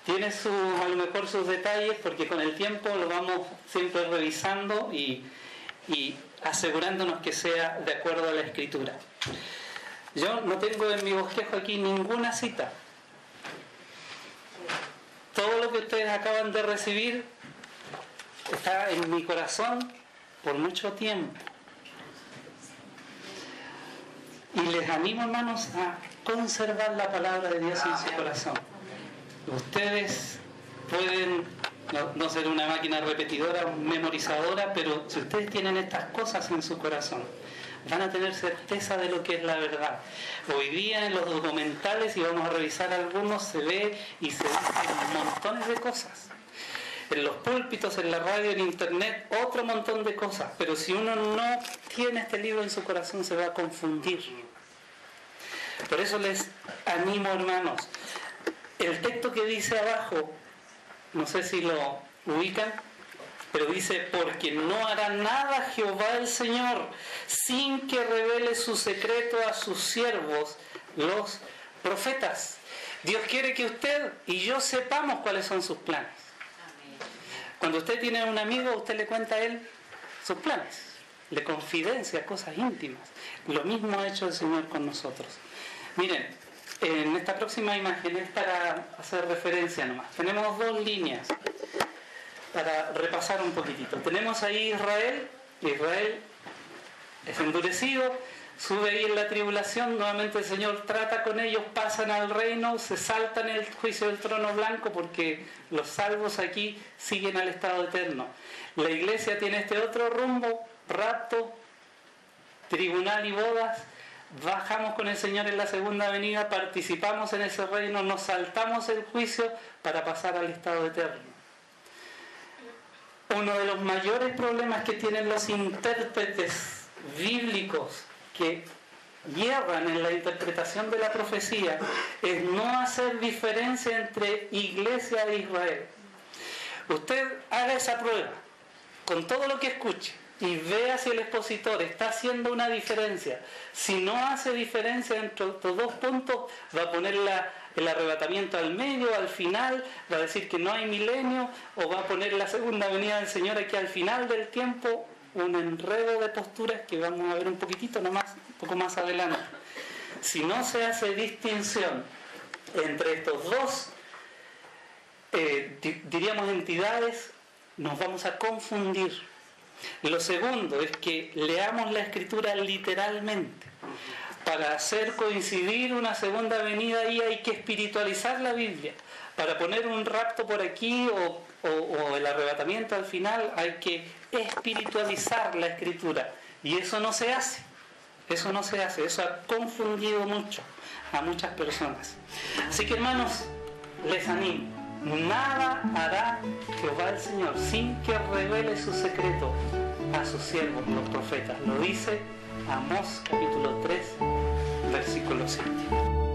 Tiene a lo mejor sus detalles, porque con el tiempo lo vamos siempre revisando y asegurándonos que sea de acuerdo a la Escritura. Yo no tengo en mi bosquejo aquí ninguna cita. Todo lo que ustedes acaban de recibir está en mi corazón por mucho tiempo. Y les animo, hermanos, a conservar la palabra de Dios en su corazón. Ustedes pueden no ser una máquina repetidora, memorizadora, pero si ustedes tienen estas cosas en su corazón, van a tener certeza de lo que es la verdad. Hoy día en los documentales, y vamos a revisar algunos, se ve y se dicen montones de cosas. En los púlpitos, en la radio, en internet, otro montón de cosas. Pero si uno no tiene este libro en su corazón, se va a confundir. Por eso les animo, hermanos. El texto que dice abajo, no sé si lo ubican, pero dice, porque no hará nada Jehová el Señor sin que revele su secreto a sus siervos, los profetas. Dios quiere que usted y yo sepamos cuáles son sus planes. Cuando usted tiene un amigo, usted le cuenta a él sus planes, le confidencia cosas íntimas. Lo mismo ha hecho el Señor con nosotros. Miren, en esta próxima imagen es para hacer referencia nomás. Tenemos dos líneas para repasar un poquitito. Tenemos ahí Israel es endurecido, sube ahí en la tribulación, nuevamente el Señor trata con ellos, pasan al reino, se saltan el juicio del trono blanco porque los salvos aquí siguen al estado eterno. La iglesia tiene este otro rumbo, rapto, tribunal y bodas. Bajamos con el Señor en la segunda venida, participamos en ese reino, nos saltamos el juicio para pasar al estado eterno. Uno de los mayores problemas que tienen los intérpretes bíblicos que hierran en la interpretación de la profecía es no hacer diferencia entre Iglesia e Israel. Usted haga esa prueba con todo lo que escuche y vea si el expositor está haciendo una diferencia. Si no hace diferencia entre estos dos puntos, va a poner el arrebatamiento al medio, al final, va a decir que no hay milenio, o va a poner la segunda venida del Señor aquí al final del tiempo. Un enredo de posturas que vamos a ver un poco más adelante. Si no se hace distinción entre estos dos, diríamos entidades, nos vamos a confundir. Lo segundo es que leamos la Escritura literalmente. Para hacer coincidir una segunda venida ahí hay que espiritualizar la Biblia. Para poner un rapto por aquí o el arrebatamiento al final hay que espiritualizar la Escritura. Y eso no se hace. Eso ha confundido mucho a muchas personas. Así que, hermanos, les animo. Nada hará Jehová el Señor sin que revele su secreto a sus siervos, los profetas. Lo dice Amós capítulo 3, versículo 7.